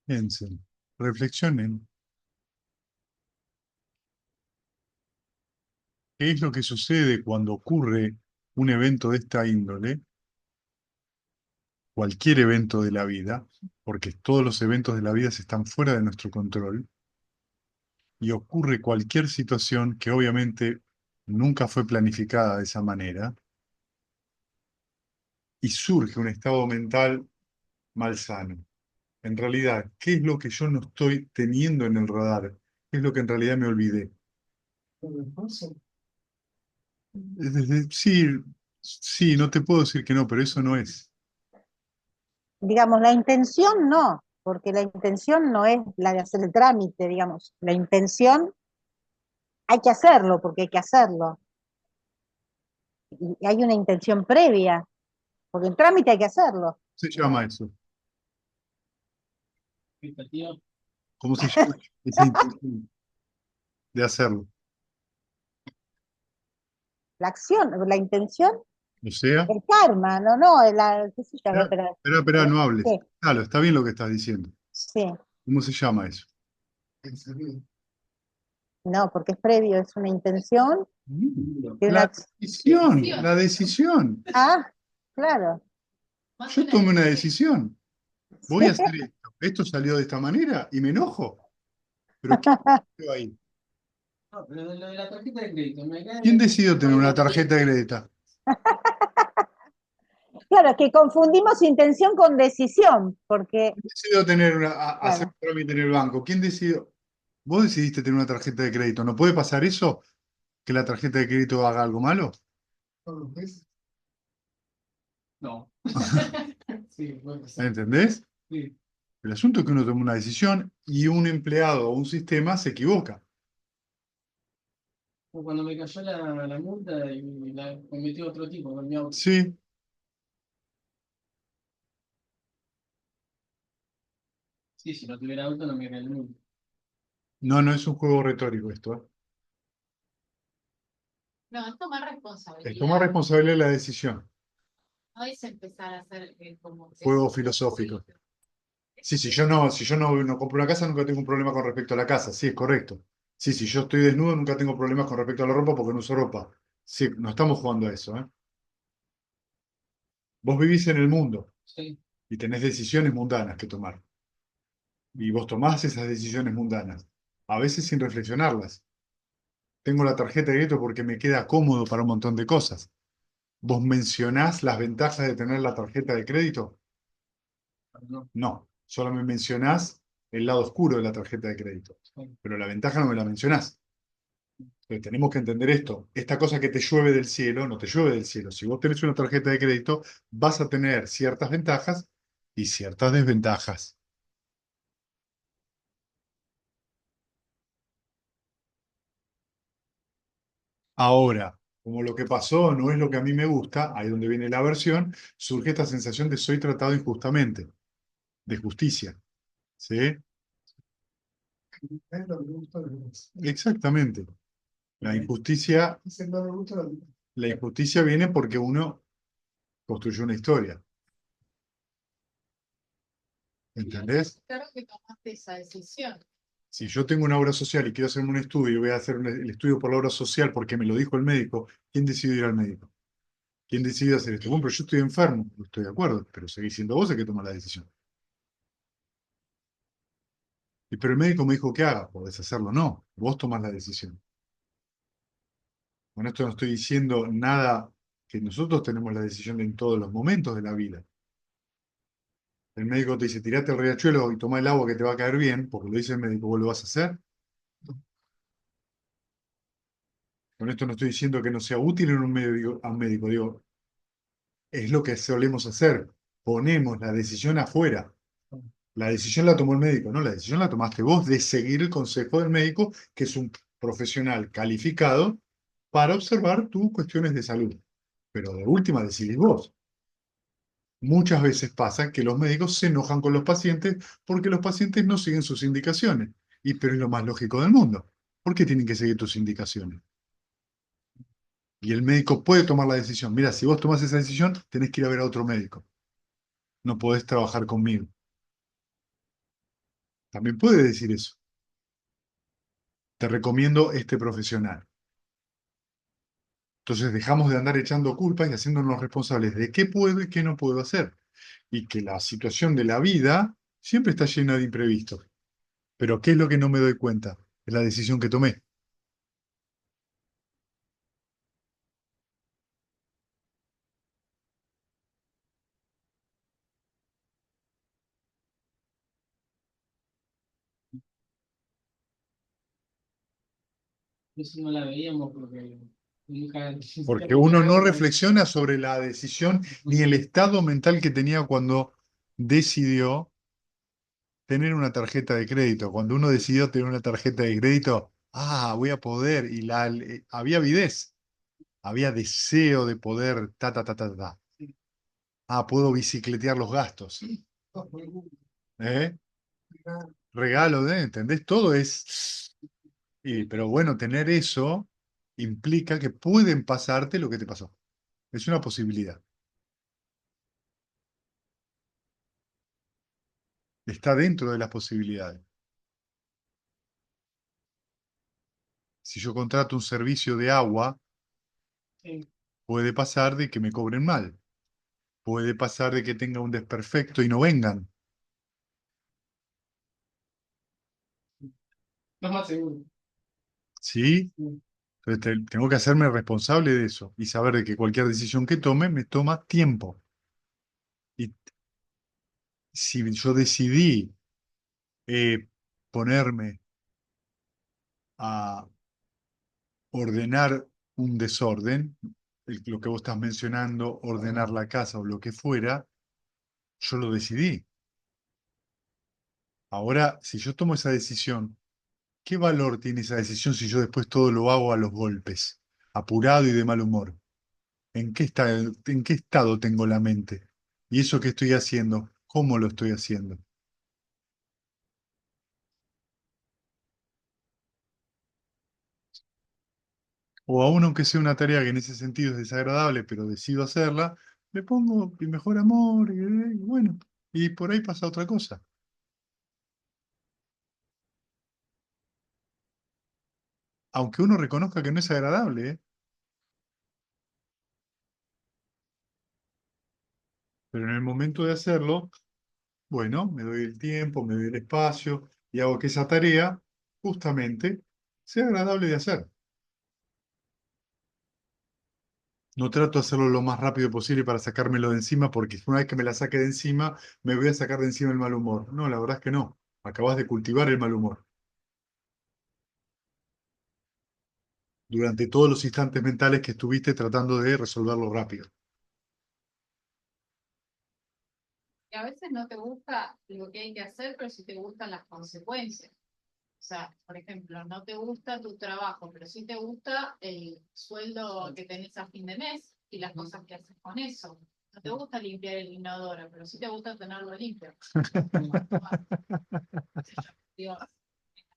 piensen, reflexionen. ¿Qué es lo que sucede cuando ocurre un evento de esta índole? Cualquier evento de la vida, porque todos los eventos de la vida están fuera de nuestro control, y ocurre cualquier situación que obviamente nunca fue planificada de esa manera, y surge un estado mental malsano. En realidad, ¿qué es lo que yo no estoy teniendo en el radar? ¿Qué es lo que en realidad me olvidé? Lo que pasa. Sí, sí, no te puedo decir que no, pero eso no es. Digamos, la intención no, porque la intención no es la de hacer el trámite, digamos. La intención hay que hacerlo porque hay que hacerlo. Y hay una intención previa, porque el trámite hay que hacerlo. Se llama eso. Expectativa. ¿Cómo se llama esa intención de hacerlo? La acción, la intención, O sea, el karma, qué sé yo, a ver, espera, no hables. sí, Claro, está bien lo que estás diciendo. sí. ¿Cómo se llama eso? Pensamiento. No, porque es previo, es una intención de una... La decisión. Ah, claro. Yo tomé una decisión. Voy a hacer esto. Esto salió de esta manera y me enojo. Pero ¿quién decidió ahí? No, pero lo de la tarjeta de crédito, me cae ¿Quién de decidió tener una tarjeta de crédito? Claro, es que confundimos intención con decisión, porque, ¿Quién decidió tener hacer claro, un trámite en el banco? ¿Quién decidió? Vos decidiste tener una tarjeta de crédito. ¿No puede pasar eso? ¿Que la tarjeta de crédito haga algo malo? todos los meses. No. Sí, bueno, sí. ¿Entendés? Sí. El asunto es que uno toma una decisión y un empleado o un sistema se equivoca. O cuando me cayó la multa y la cometió otro tipo con mi auto. Sí, Sí, si no tuviera auto no me cae la multa. no, no es un juego retórico esto, ¿eh? No, es tomar Es tomar responsabilidad. responsabilidad de la decisión. No es empezar a hacer como Juego filosófico. Sí, si yo no compro una casa, nunca tengo un problema con respecto a la casa. Sí, es correcto. Sí, si yo estoy desnudo, nunca tengo problemas con respecto a la ropa porque no uso ropa. Sí, no estamos jugando a eso, ¿eh? Vos vivís en el mundo Sí. y tenés decisiones mundanas que tomar. Y vos tomás esas decisiones mundanas, a veces sin reflexionarlas. Tengo la tarjeta de crédito porque me queda cómodo para un montón de cosas. ¿Vos mencionás las ventajas de tener la tarjeta de crédito? Pero no. No, solo me mencionás el lado oscuro de la tarjeta de crédito. Sí. Pero la ventaja no me la mencionás. Entonces tenemos que entender esto. Esta cosa que te llueve del cielo, no te llueve del cielo. Si vos tenés una tarjeta de crédito, vas a tener ciertas ventajas y ciertas desventajas. Ahora, como lo que pasó no es lo que a mí me gusta, ahí donde viene la aversión, surge esta sensación de soy tratado injustamente, de justicia. ¿Sí? Es lo que me gusta de los demás. Exactamente. La injusticia, Dice, no me gusta la la injusticia viene porque uno construyó una historia. ¿Entendés? Claro que tomaste esa decisión. Si yo tengo una obra social y quiero hacerme un estudio y voy a hacer el estudio por la obra social porque me lo dijo el médico, ¿quién decidió ir al médico? ¿Quién decidió hacer esto? Bueno, pero yo estoy enfermo, no estoy de acuerdo, pero seguís siendo vos el que toma la decisión. Y pero el médico me dijo que haga, podés hacerlo, no, vos tomás la decisión. Con esto no estoy diciendo nada que nosotros tenemos la decisión en todos los momentos de la vida. El médico te dice, tirate al riachuelo y toma el agua que te va a caer bien, porque lo dice el médico, ¿vos lo vas a hacer? Con esto no estoy diciendo que no sea útil en un medio, a un médico, digo, es lo que solemos hacer. Ponemos la decisión afuera. La decisión la tomó el médico, no, la decisión la tomaste vos de seguir el consejo del médico, que es un profesional calificado para observar tus cuestiones de salud. Pero de última decidís vos. Muchas veces pasa que los médicos se enojan con los pacientes porque los pacientes no siguen sus indicaciones. Y pero es lo más lógico del mundo. ¿Por qué tienen que seguir tus indicaciones? Y el médico puede tomar la decisión. Mira, si vos tomás esa decisión, tenés que ir a ver a otro médico. No podés trabajar conmigo. También puede decir eso. Te recomiendo este profesional. Entonces dejamos de andar echando culpas y haciéndonos responsables de qué puedo y qué no puedo hacer. Y que la situación de la vida siempre está llena de imprevistos. Pero ¿qué es lo que no me doy cuenta? Es la decisión que tomé. Eso no la veíamos porque nunca. Porque uno no reflexiona sobre la decisión ni el estado mental que tenía cuando decidió tener una tarjeta de crédito. Cuando uno decidió tener una tarjeta de crédito, voy a poder. Y había avidez, había deseo de poder, ta. Puedo bicicletear los gastos. ¿Eh? Regalo de, ¿entendés? Todo es... pero bueno, tener eso implica que pueden pasarte lo que te pasó. Es una posibilidad. Está dentro de las posibilidades. Si yo contrato un servicio de agua, Sí. puede pasar de que me cobren mal. Puede pasar de que tenga un desperfecto y no vengan. Lo más seguro. ¿Sí? Sí. Entonces tengo que hacerme responsable de eso y saber de que cualquier decisión que tome me toma tiempo. Y si yo decidí ponerme a ordenar un desorden, lo que vos estás mencionando, ordenar la casa o lo que fuera, yo lo decidí. Ahora, si yo tomo esa decisión, ¿qué valor tiene esa decisión si yo después todo lo hago a los golpes, apurado y de mal humor? ¿En qué estado tengo la mente? ¿Y eso que estoy haciendo, cómo lo estoy haciendo? O aún aunque sea una tarea que en ese sentido es desagradable, pero decido hacerla, le pongo mi mejor amor y bueno, y por ahí pasa otra cosa. Aunque uno reconozca que no es agradable, ¿eh? Pero en el momento de hacerlo, bueno, me doy el tiempo, me doy el espacio y hago que esa tarea justamente sea agradable de hacer. No trato de hacerlo lo más rápido posible para sacármelo de encima, porque una vez que me la saque de encima, me voy a sacar de encima el mal humor. No, la verdad es que no. Acabas de cultivar el mal humor durante todos los instantes mentales que estuviste tratando de resolverlo rápido. Que a veces no te gusta lo que hay que hacer, pero sí te gustan las consecuencias. O sea, por ejemplo, no te gusta tu trabajo, pero sí te gusta el sueldo que tenés a fin de mes y las cosas que haces con eso. No te gusta limpiar el inodoro, pero sí te gusta tenerlo limpio. Digo,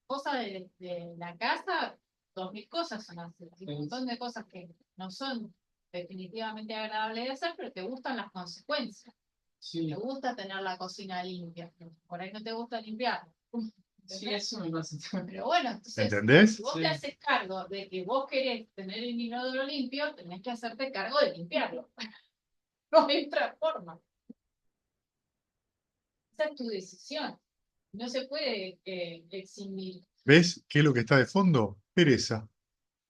cosas de la casa, 2000 cosas son así. Hay un montón de cosas que no son definitivamente agradables de hacer, pero te gustan las consecuencias. Sí. Te gusta tener la cocina limpia. Por ahí no te gusta limpiar. Sí, eso me pasa. Pero bueno, entonces, ¿Entendés? si vos Sí. te haces cargo de que vos querés tener el inodoro limpio, tenés que hacerte cargo de limpiarlo. No hay otra forma. Esa es tu decisión. No se puede eximir. ¿Ves qué es lo que está de fondo? Pereza.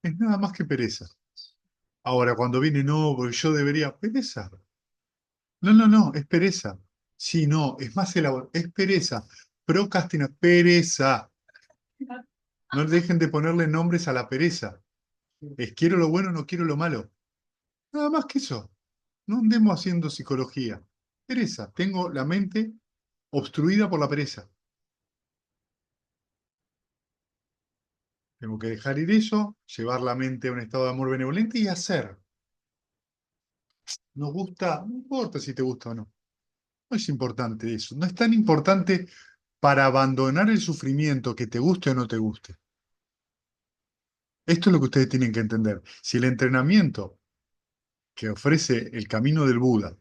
Es nada más que pereza. Ahora, cuando viene, no, porque yo debería, pereza. No, no, no, es pereza. Sí, no, es más elaborado, es pereza. Procrastina, pereza. No dejen de ponerle nombres a la pereza. Es quiero lo bueno, no quiero lo malo. Nada más que eso. No andemos haciendo psicología. Pereza. Tengo la mente obstruida por la pereza. Tengo que dejar ir eso, llevar la mente a un estado de amor benevolente y hacer. ¿Nos gusta? No importa si te gusta o no. No es importante eso. No es tan importante para abandonar el sufrimiento que te guste o no te guste. Esto es lo que ustedes tienen que entender. Si el entrenamiento que ofrece el camino del Buda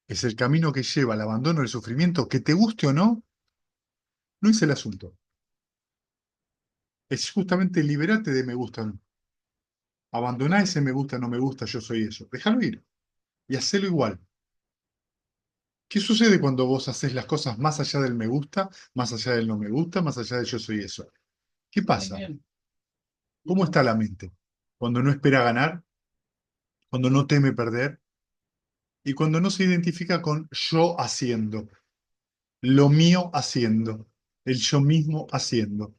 es el camino que lleva al abandono del sufrimiento, que te guste o no, no es el asunto. Es justamente liberarte de me gusta o no. Abandoná ese me gusta, no me gusta, yo soy eso. Déjalo ir y hacelo igual. ¿Qué sucede cuando vos haces las cosas más allá del me gusta, más allá del no me gusta, más allá de yo soy eso? ¿Qué Muy pasa? bien. ¿Cómo está la mente? Cuando no espera ganar, cuando no teme perder y cuando no se identifica con yo haciendo, lo mío haciendo, el yo mismo haciendo.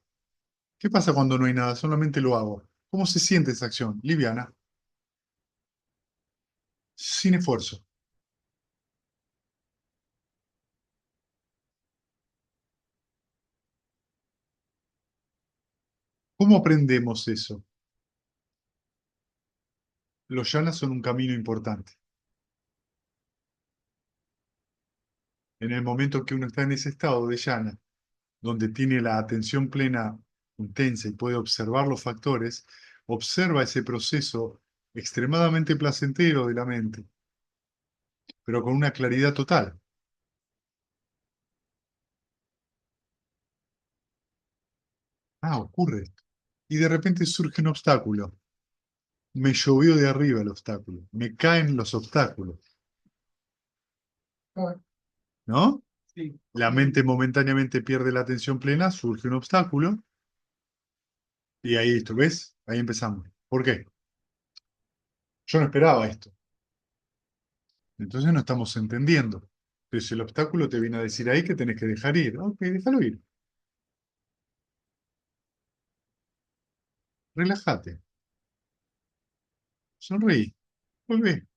¿Qué pasa cuando no hay nada? Solamente lo hago. ¿Cómo se siente esa acción? Liviana, sin esfuerzo. ¿Cómo aprendemos eso? Los yanas son un camino importante. En el momento que uno está en ese estado de yana, donde tiene la atención plena, intensa y puede observar los factores, observa ese proceso extremadamente placentero de la mente, pero con una claridad total. Ah, ocurre esto. y de repente surge un obstáculo. Me llovió de arriba el obstáculo. Me caen los obstáculos, Ah, ¿no? sí. La mente momentáneamente pierde la atención plena, surge un obstáculo y ahí esto, ¿ves? Ahí empezamos. ¿Por qué? Yo no esperaba esto. Entonces no estamos entendiendo. Entonces el obstáculo te viene a decir ahí que tenés que dejar ir. Ok, déjalo ir. Relájate. Sonreí. Volvé.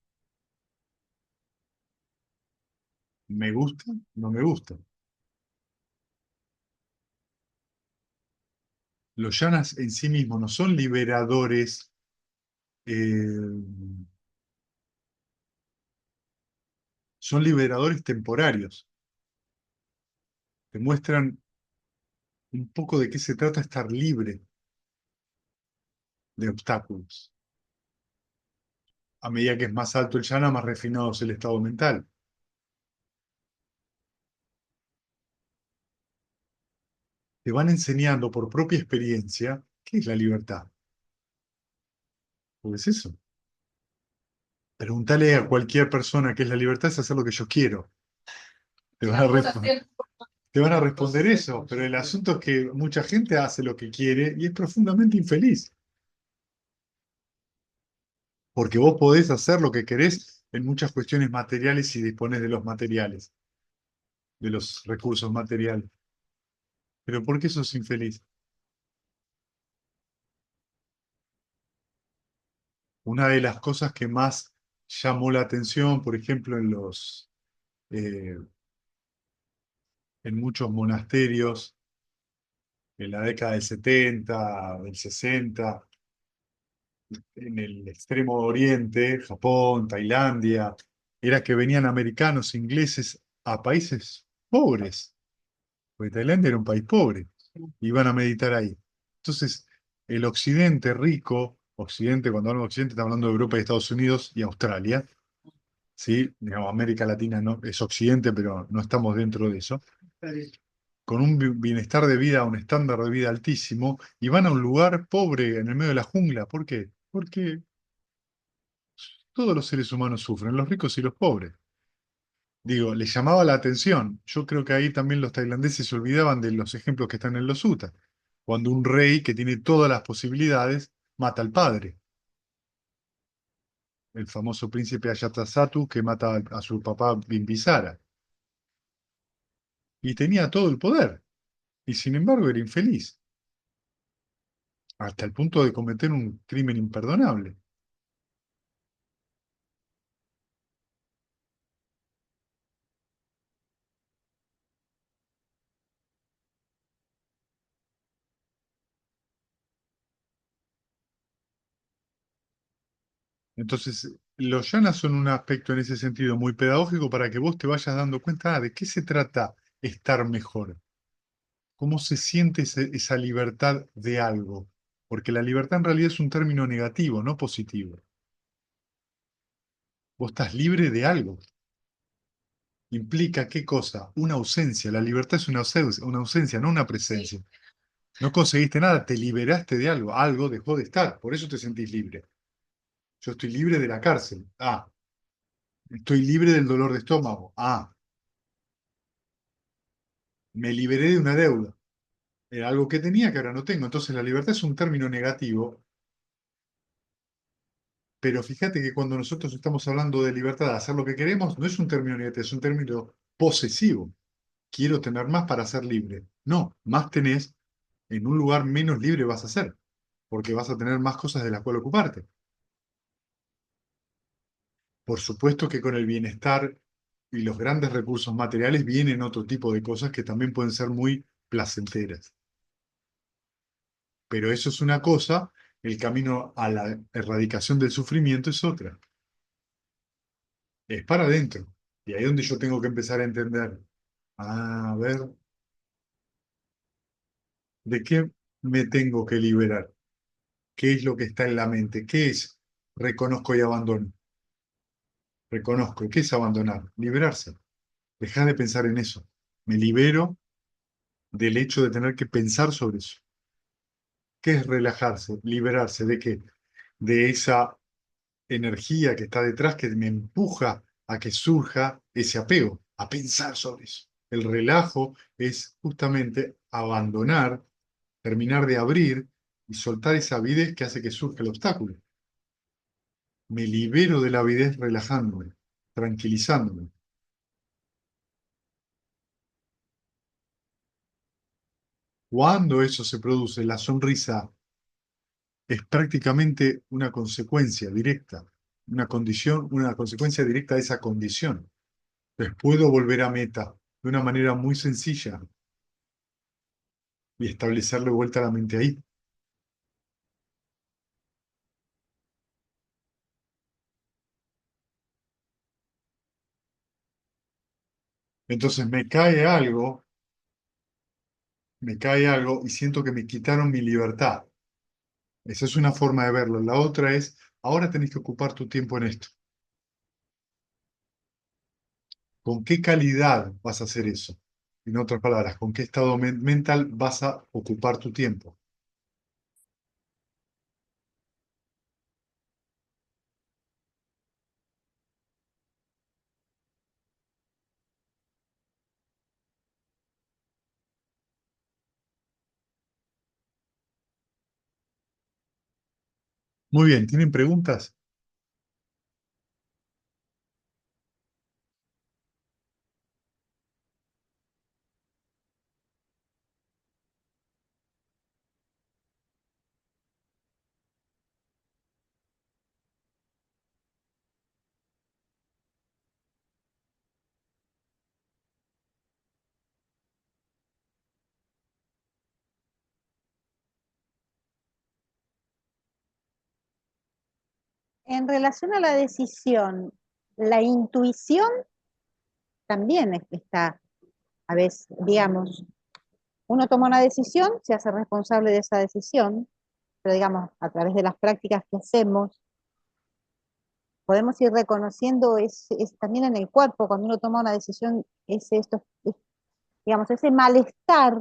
¿Me gusta? No me gusta. Los yanas en sí mismos no son liberadores, eh, son liberadores temporarios. Te muestran un poco de qué se trata estar libre de obstáculos. A medida que es más alto el yana, más refinado es el estado mental. Te van enseñando por propia experiencia qué es la libertad. Pues es eso. Preguntale a cualquier persona qué es la libertad, es hacer lo que yo quiero. Te van a, te van a responder eso, pero el asunto es que mucha gente hace lo que quiere y es profundamente infeliz. Porque vos podés hacer lo que querés en muchas cuestiones materiales si disponés de los materiales, de los recursos materiales. Pero ¿por qué sos infeliz? Una de las cosas que más llamó la atención, por ejemplo, eh, en muchos monasterios, en la década del 70, del 60, en el extremo oriente, Japón, Tailandia, era que venían americanos, ingleses a países pobres, porque Tailandia era un país pobre, iban a meditar ahí. Entonces, el occidente rico, occidente, cuando hablamos de occidente, estamos hablando de Europa y Estados Unidos y Australia, ¿sí? Digamos, América Latina no, es occidente, pero no estamos dentro de eso, con un bienestar de vida, un estándar de vida altísimo, y van a un lugar pobre en el medio de la jungla. ¿Por qué? Porque todos los seres humanos sufren, los ricos y los pobres. Digo, les llamaba la atención. Yo creo que ahí también los tailandeses se olvidaban de los ejemplos que están en los suttas. Cuando un rey que tiene todas las posibilidades mata al padre. El famoso príncipe Ajatasattu que mata a su papá Bimbisara. Y tenía todo el poder. Y sin embargo era infeliz. Hasta el punto de cometer un crimen imperdonable. Entonces, los yanas son un aspecto en ese sentido muy pedagógico para que vos te vayas dando cuenta de qué se trata estar mejor. ¿Cómo se siente esa libertad de algo? Porque la libertad en realidad es un término negativo, no positivo. Vos estás libre de algo. ¿Implica qué cosa? Una ausencia. La libertad es una ausencia, no una presencia. No conseguiste nada, te liberaste de algo. Algo dejó de estar. Por eso te sentís libre. Yo estoy libre de la cárcel. Ah, estoy libre del dolor de estómago. Ah, me liberé de una deuda. Era algo que tenía que ahora no tengo. Entonces la libertad es un término negativo. Pero fíjate que cuando nosotros estamos hablando de libertad, de hacer lo que queremos, no es un término negativo, es un término posesivo. Quiero tener más para ser libre. No, más tenés, en un lugar menos libre vas a ser, porque vas a tener más cosas de las cuales ocuparte. Por supuesto que con el bienestar y los grandes recursos materiales vienen otro tipo de cosas que también pueden ser muy placenteras. Pero eso es una cosa, el camino a la erradicación del sufrimiento es otra. Es para adentro. Y ahí es donde yo tengo que empezar a entender. A ver, ¿de qué me tengo que liberar? ¿Qué es lo que está en la mente? ¿Qué es reconozco y abandono? Reconozco. ¿Qué es abandonar? Liberarse. Dejar de pensar en eso. Me libero del hecho de tener que pensar sobre eso. ¿Qué es relajarse? Liberarse ¿de qué? De esa energía que está detrás que me empuja a que surja ese apego, a pensar sobre eso. El relajo es justamente abandonar, terminar de abrir y soltar esa avidez que hace que surja el obstáculo. Me libero de la avidez relajándome, tranquilizándome. Cuando eso se produce, la sonrisa es prácticamente una consecuencia directa, una condición, una consecuencia directa de esa condición. Entonces puedo volver a meta de una manera muy sencilla y establecerle vuelta a la mente ahí. Entonces me cae algo y siento que me quitaron mi libertad. Esa es una forma de verlo. La otra es, ahora tenés que ocupar tu tiempo en esto. ¿Con qué calidad vas a hacer eso? En otras palabras, ¿con qué estado mental vas a ocupar tu tiempo? Muy bien, ¿tienen preguntas? En relación a la decisión, la intuición también está, a veces, digamos, uno toma una decisión, se hace responsable de esa decisión, pero digamos, a través de las prácticas que hacemos, podemos ir reconociendo también en el cuerpo, cuando uno toma una decisión, digamos, ese malestar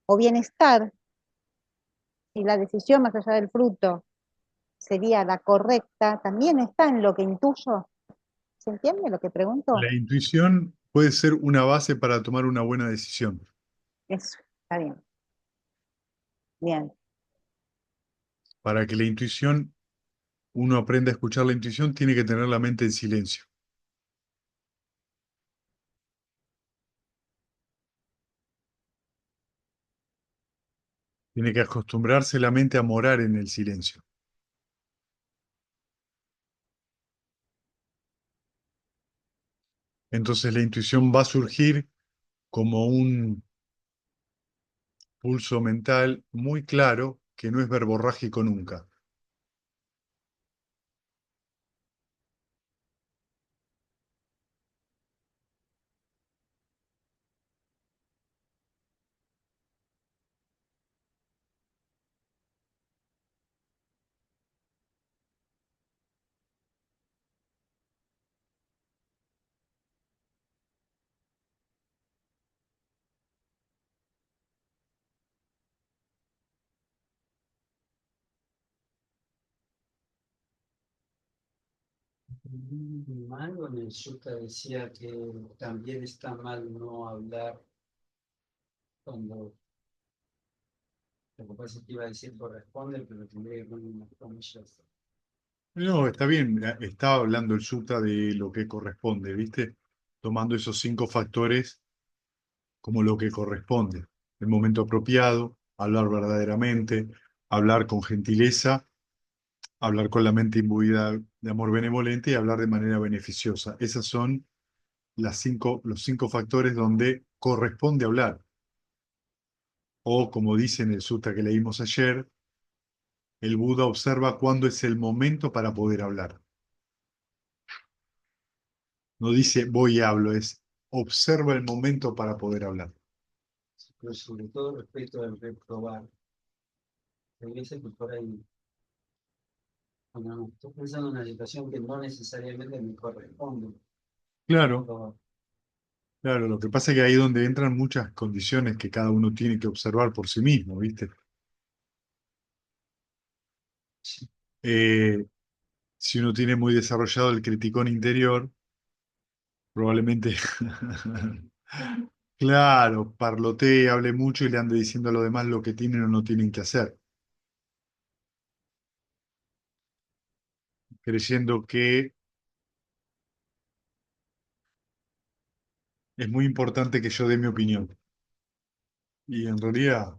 o bienestar, y la decisión más allá del fruto sería la correcta, también está en lo que intuyo. ¿Se entiende lo que pregunto? La intuición puede ser una base para tomar una buena decisión. Eso, está bien. Bien. Para que la intuición, uno aprenda a escuchar la intuición, tiene que tener la mente en silencio. Tiene que acostumbrarse la mente a morar en el silencio. Entonces la intuición va a surgir como un pulso mental muy claro que no es verborrágico nunca. Algo en el Sutta decía que también está mal no hablar cuando lo que pasa es que iba a decir corresponde, pero tendría que poner unas comillas. No, está bien, está hablando el sutra de lo que corresponde, ¿viste? Tomando esos 5 factores como lo que corresponde. El momento apropiado, hablar verdaderamente, hablar con gentileza, hablar con la mente imbuida de amor benevolente y hablar de manera beneficiosa. Esos son los 5 factores donde corresponde hablar. O como dice en el sutra que leímos ayer, el Buda observa cuándo es el momento para poder hablar. No dice voy y hablo, es observa el momento para poder hablar. Pero sobre todo respecto al reprobar. Hay veces que por ahí, cuando estoy pensando en una situación que no necesariamente me corresponde, Claro, reprobar. claro, lo que pasa es que ahí es donde entran muchas condiciones que cada uno tiene que observar por sí mismo, ¿viste? Eh, si uno tiene muy desarrollado el criticón interior, probablemente, claro, parlotee, hable mucho y le ande diciendo a los demás lo que tienen o no tienen que hacer, creyendo que es muy importante que yo dé mi opinión. Y en realidad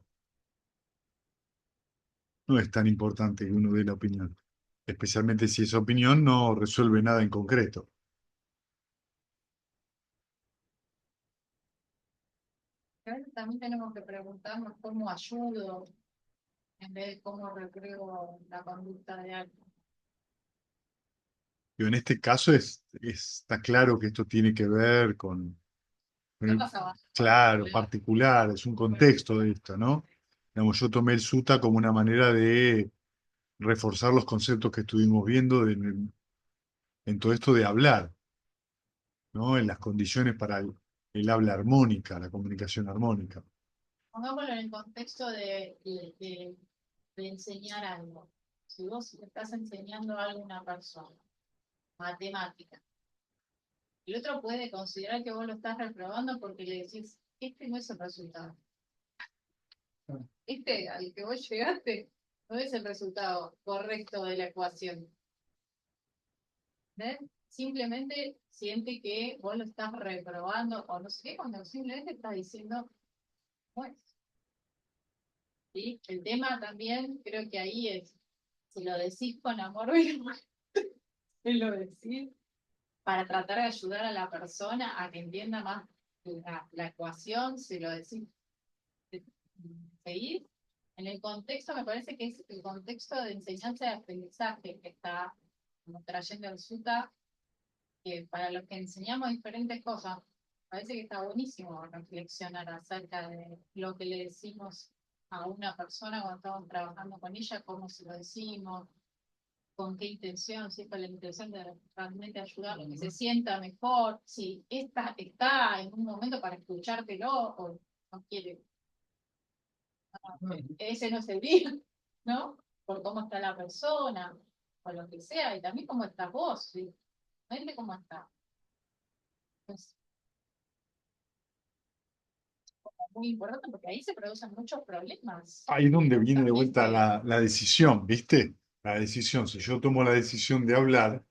no es tan importante que uno dé la opinión, especialmente si esa opinión no resuelve nada en concreto. A veces también tenemos que preguntarnos cómo ayudo en vez de cómo repruebo la conducta de alguien. Y en este caso está claro que esto tiene que ver con ¿Qué el, pasaba? claro, particular, es un contexto de esto, ¿no? Digamos, yo tomé el sutta como una manera de reforzar los conceptos que estuvimos viendo en todo esto de hablar, ¿no? En las condiciones para el habla armónica, la comunicación armónica. Pongámoslo en el contexto de enseñar algo. Si vos le estás enseñando algo a una persona, matemática, el otro puede considerar que vos lo estás reprobando porque le decís, este no es el resultado. Este al que vos llegaste no es el resultado correcto de la ecuación. ¿Ves? Simplemente siente que vos lo estás reprobando o no sé qué, cuando simplemente estás diciendo, bueno, ¿sí? El tema también creo que ahí es, si lo decís con amor, si lo decís para tratar de ayudar a la persona a que entienda más la ecuación, si lo decís, seguir. En el contexto, me parece que es el contexto de enseñanza y aprendizaje que está como trayendo el SUTA, que para los que enseñamos diferentes cosas, parece que está buenísimo reflexionar acerca de lo que le decimos a una persona cuando estamos trabajando con ella, cómo se lo decimos, con qué intención, si es con la intención de realmente ayudarlo, que se sienta mejor, si está en un momento para escuchártelo o no quiere, ese no es el día, ¿no? Por cómo está la persona, o lo que sea, y también cómo estás vos, ¿sí? Realmente cómo está. Es muy importante porque ahí se producen muchos problemas. Ahí es donde viene de También vuelta la decisión, ¿viste? La decisión. Si yo tomo la decisión de hablar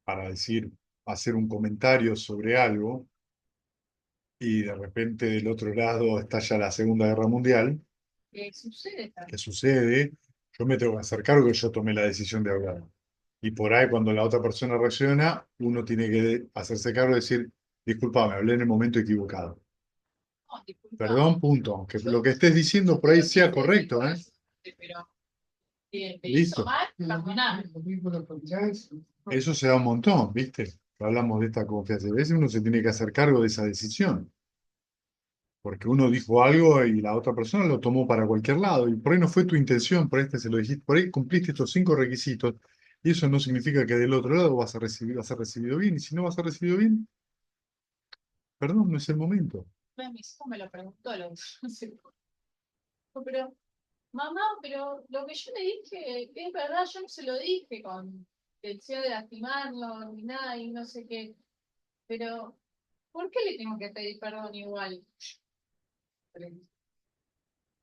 para decir, hacer un comentario sobre algo, y de repente del otro lado estalla la Segunda Guerra Mundial, sucede ¿qué también. sucede? Yo me tengo que hacer cargo que yo tomé la decisión de hablar. Y por ahí cuando la otra persona reacciona, uno tiene que hacerse cargo y decir, disculpame, hablé en el momento equivocado. No, disculpa, Perdón, punto. Aunque lo yo, que estés diciendo yo por te ahí lo sea quise decir correcto, por ¿eh? eso, pero te hizo Listo. mal, perdoname. Eso se da un montón, ¿viste? Hablamos de esta confianza. A veces uno se tiene que hacer cargo de esa decisión. Porque uno dijo algo y la otra persona lo tomó para cualquier lado. Y por ahí no fue tu intención, por ahí se lo dijiste, por ahí cumpliste estos 5 requisitos. Y eso no significa que del otro lado vas a recibido bien. Y si no vas a recibido bien, perdón, no es el momento. Mi hijo me lo preguntó, pero mamá, pero lo que yo le dije es verdad, yo no se lo dije con intención de lastimarlo ni nada y no sé qué, pero ¿por qué le tengo que pedir perdón igual? Pero,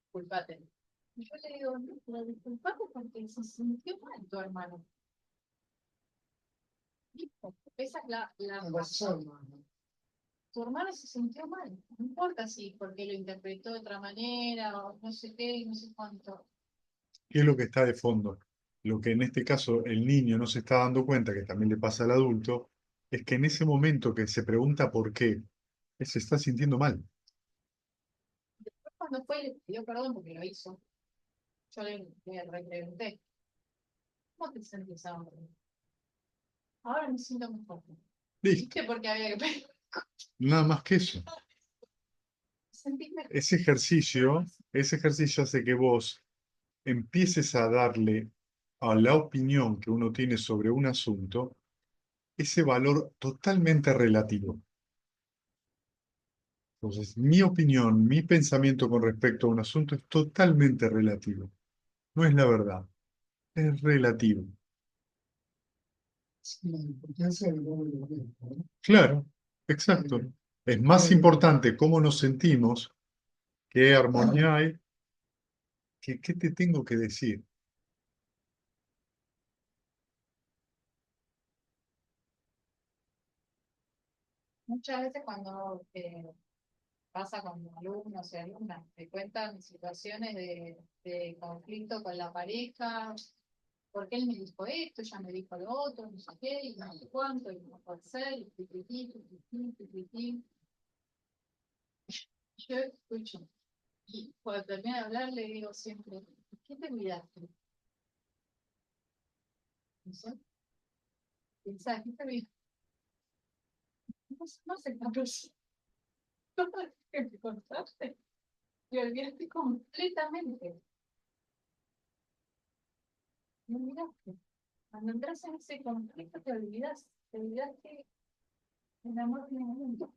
disculpate. Y yo le digo, no, pero disculpate porque se sintió mal tu hermano. Listo, esa es la razón. Tu hermano se sintió mal, no importa si porque lo interpretó de otra manera o no sé qué, no sé cuánto. ¿Qué es lo que está de fondo? Lo que en este caso el niño no se está dando cuenta, que también le pasa al adulto, es que en ese momento que se pregunta por qué, él se está sintiendo mal. Cuando fue, le pidió perdón porque lo hizo. Yo le repregunté, ¿cómo te sentís ahora? Ahora me siento mejor. Listo, ¿Viste? Porque había que pedir. nada más que eso. Sentís mejor. Ese ejercicio hace que vos empieces a darle a la opinión que uno tiene sobre un asunto ese valor totalmente relativo. Entonces, mi opinión, mi pensamiento con respecto a un asunto es totalmente relativo, no es la verdad. Es relativo. Sí, la importancia del doble momento, ¿no? Claro, exacto. Es más importante cómo nos sentimos, qué armonía hay, que qué te tengo que decir. Muchas veces cuando pasa con alumnos y alumnas, te cuentan situaciones de conflicto con la pareja, porque él me dijo esto, ella me dijo lo otro, no sé qué, y no sé cuánto, y no puede ser, y tiquití. Yo escucho, y cuando termino de hablar le digo siempre, ¿qué te olvidaste? No sé, pensá, ¿qué te olvidaste? No sé, Carlos, todo lo que me contaste, te olvidaste completamente, me olvidaste. Cuando entras en ese conflicto te olvidas que el amor tiene momento.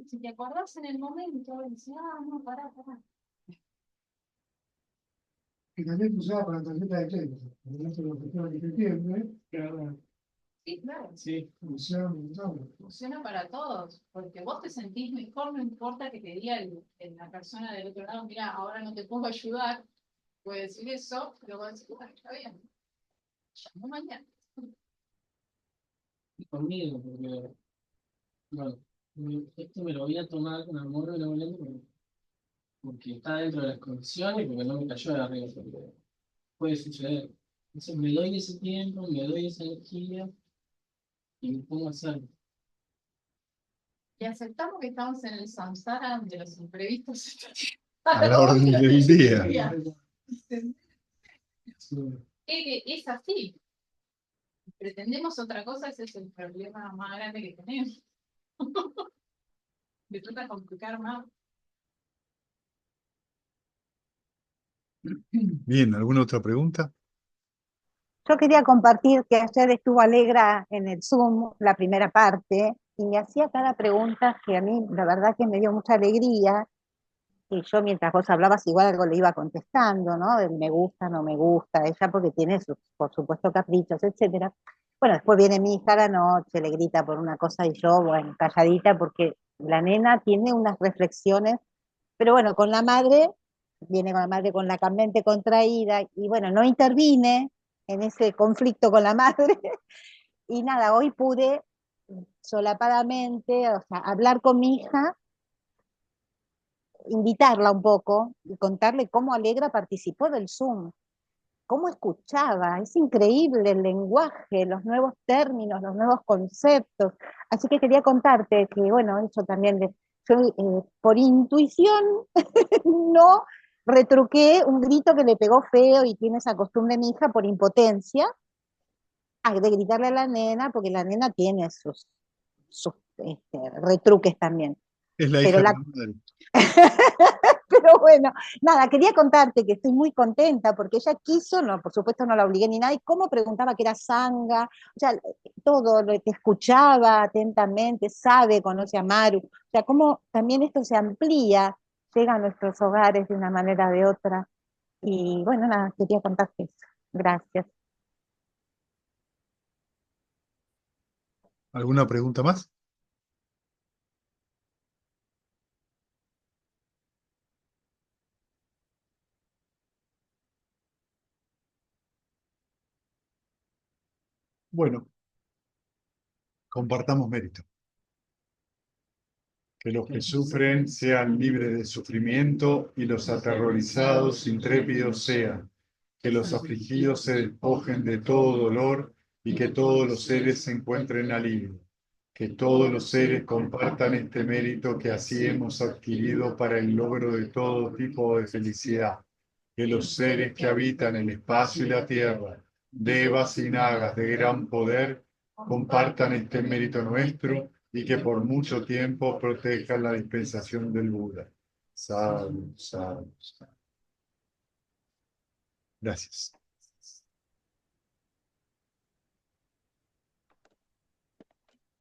Si te acordás en el momento, dices, no, pará. Y también se usaba para la tarjeta de crédito. Por lo tanto, los que se entiende, Sí, claro. Sí, Funciona para todos, porque vos te sentís mejor, no importa que te diga la persona del otro lado, mira, ahora no te puedo ayudar, puede decir eso, pero vos decís, bueno, está bien, llamo mañana. y conmigo, porque, bueno, esto me lo voy a tomar con amor benevolente porque está dentro de las condiciones, porque no me cayó de arriba, porque puede suceder. Entonces me doy ese tiempo, me doy esa energía y me pongo a hacerlo. Y aceptamos que estamos en el samsara de los imprevistos. A la orden del día. Es así. Pretendemos otra cosa, ese es el problema más grande que tenemos. Me trata de complicar más. Bien, ¿alguna otra pregunta? Yo quería compartir que ayer estuvo Alegra en el Zoom, la primera parte, y me hacía cada pregunta que a mí la verdad que me dio mucha alegría, y yo mientras vos hablabas igual algo le iba contestando, ¿no? El me gusta, no me gusta, ella porque tiene sus, por supuesto, caprichos, etcétera. Bueno, después viene mi hija a la noche, le grita por una cosa y yo, bueno, calladita, porque la nena tiene unas reflexiones, pero bueno, con la madre, viene con la madre con la mente contraída, y bueno, no intervine en ese conflicto con la madre, y nada, hoy pude solapadamente, o sea, hablar con mi hija, invitarla un poco y contarle cómo Alegra participó del Zoom, cómo escuchaba, es increíble el lenguaje, los nuevos términos, los nuevos conceptos. Así que quería contarte que, bueno, eso también, yo por intuición no retruqué un grito que le pegó feo y tiene esa costumbre mi hija por impotencia, de gritarle a la nena, porque la nena tiene sus retruques también. Es la Pero hija de la la madre. Pero bueno, nada, quería contarte que estoy muy contenta porque ella quiso, no, por supuesto no la obligué ni nada, y cómo preguntaba que era sanga, o sea, todo lo que escuchaba atentamente, sabe, conoce a Maru, o sea, cómo también esto se amplía, llega a nuestros hogares de una manera o de otra. Y bueno, nada, quería contarte eso. Gracias. ¿Alguna pregunta más? Bueno, compartamos mérito. Que los que sufren sean libres de sufrimiento y los aterrorizados intrépidos sean. Que los afligidos se despojen de todo dolor y que todos los seres se encuentren alivio. Que todos los seres compartan este mérito que así hemos adquirido para el logro de todo tipo de felicidad. Que los seres que habitan el espacio y la tierra, devas y nagas de gran poder, compartan este mérito nuestro y que por mucho tiempo protejan la dispensación del Buda. Sadhu, sadhu, sadhu. Gracias.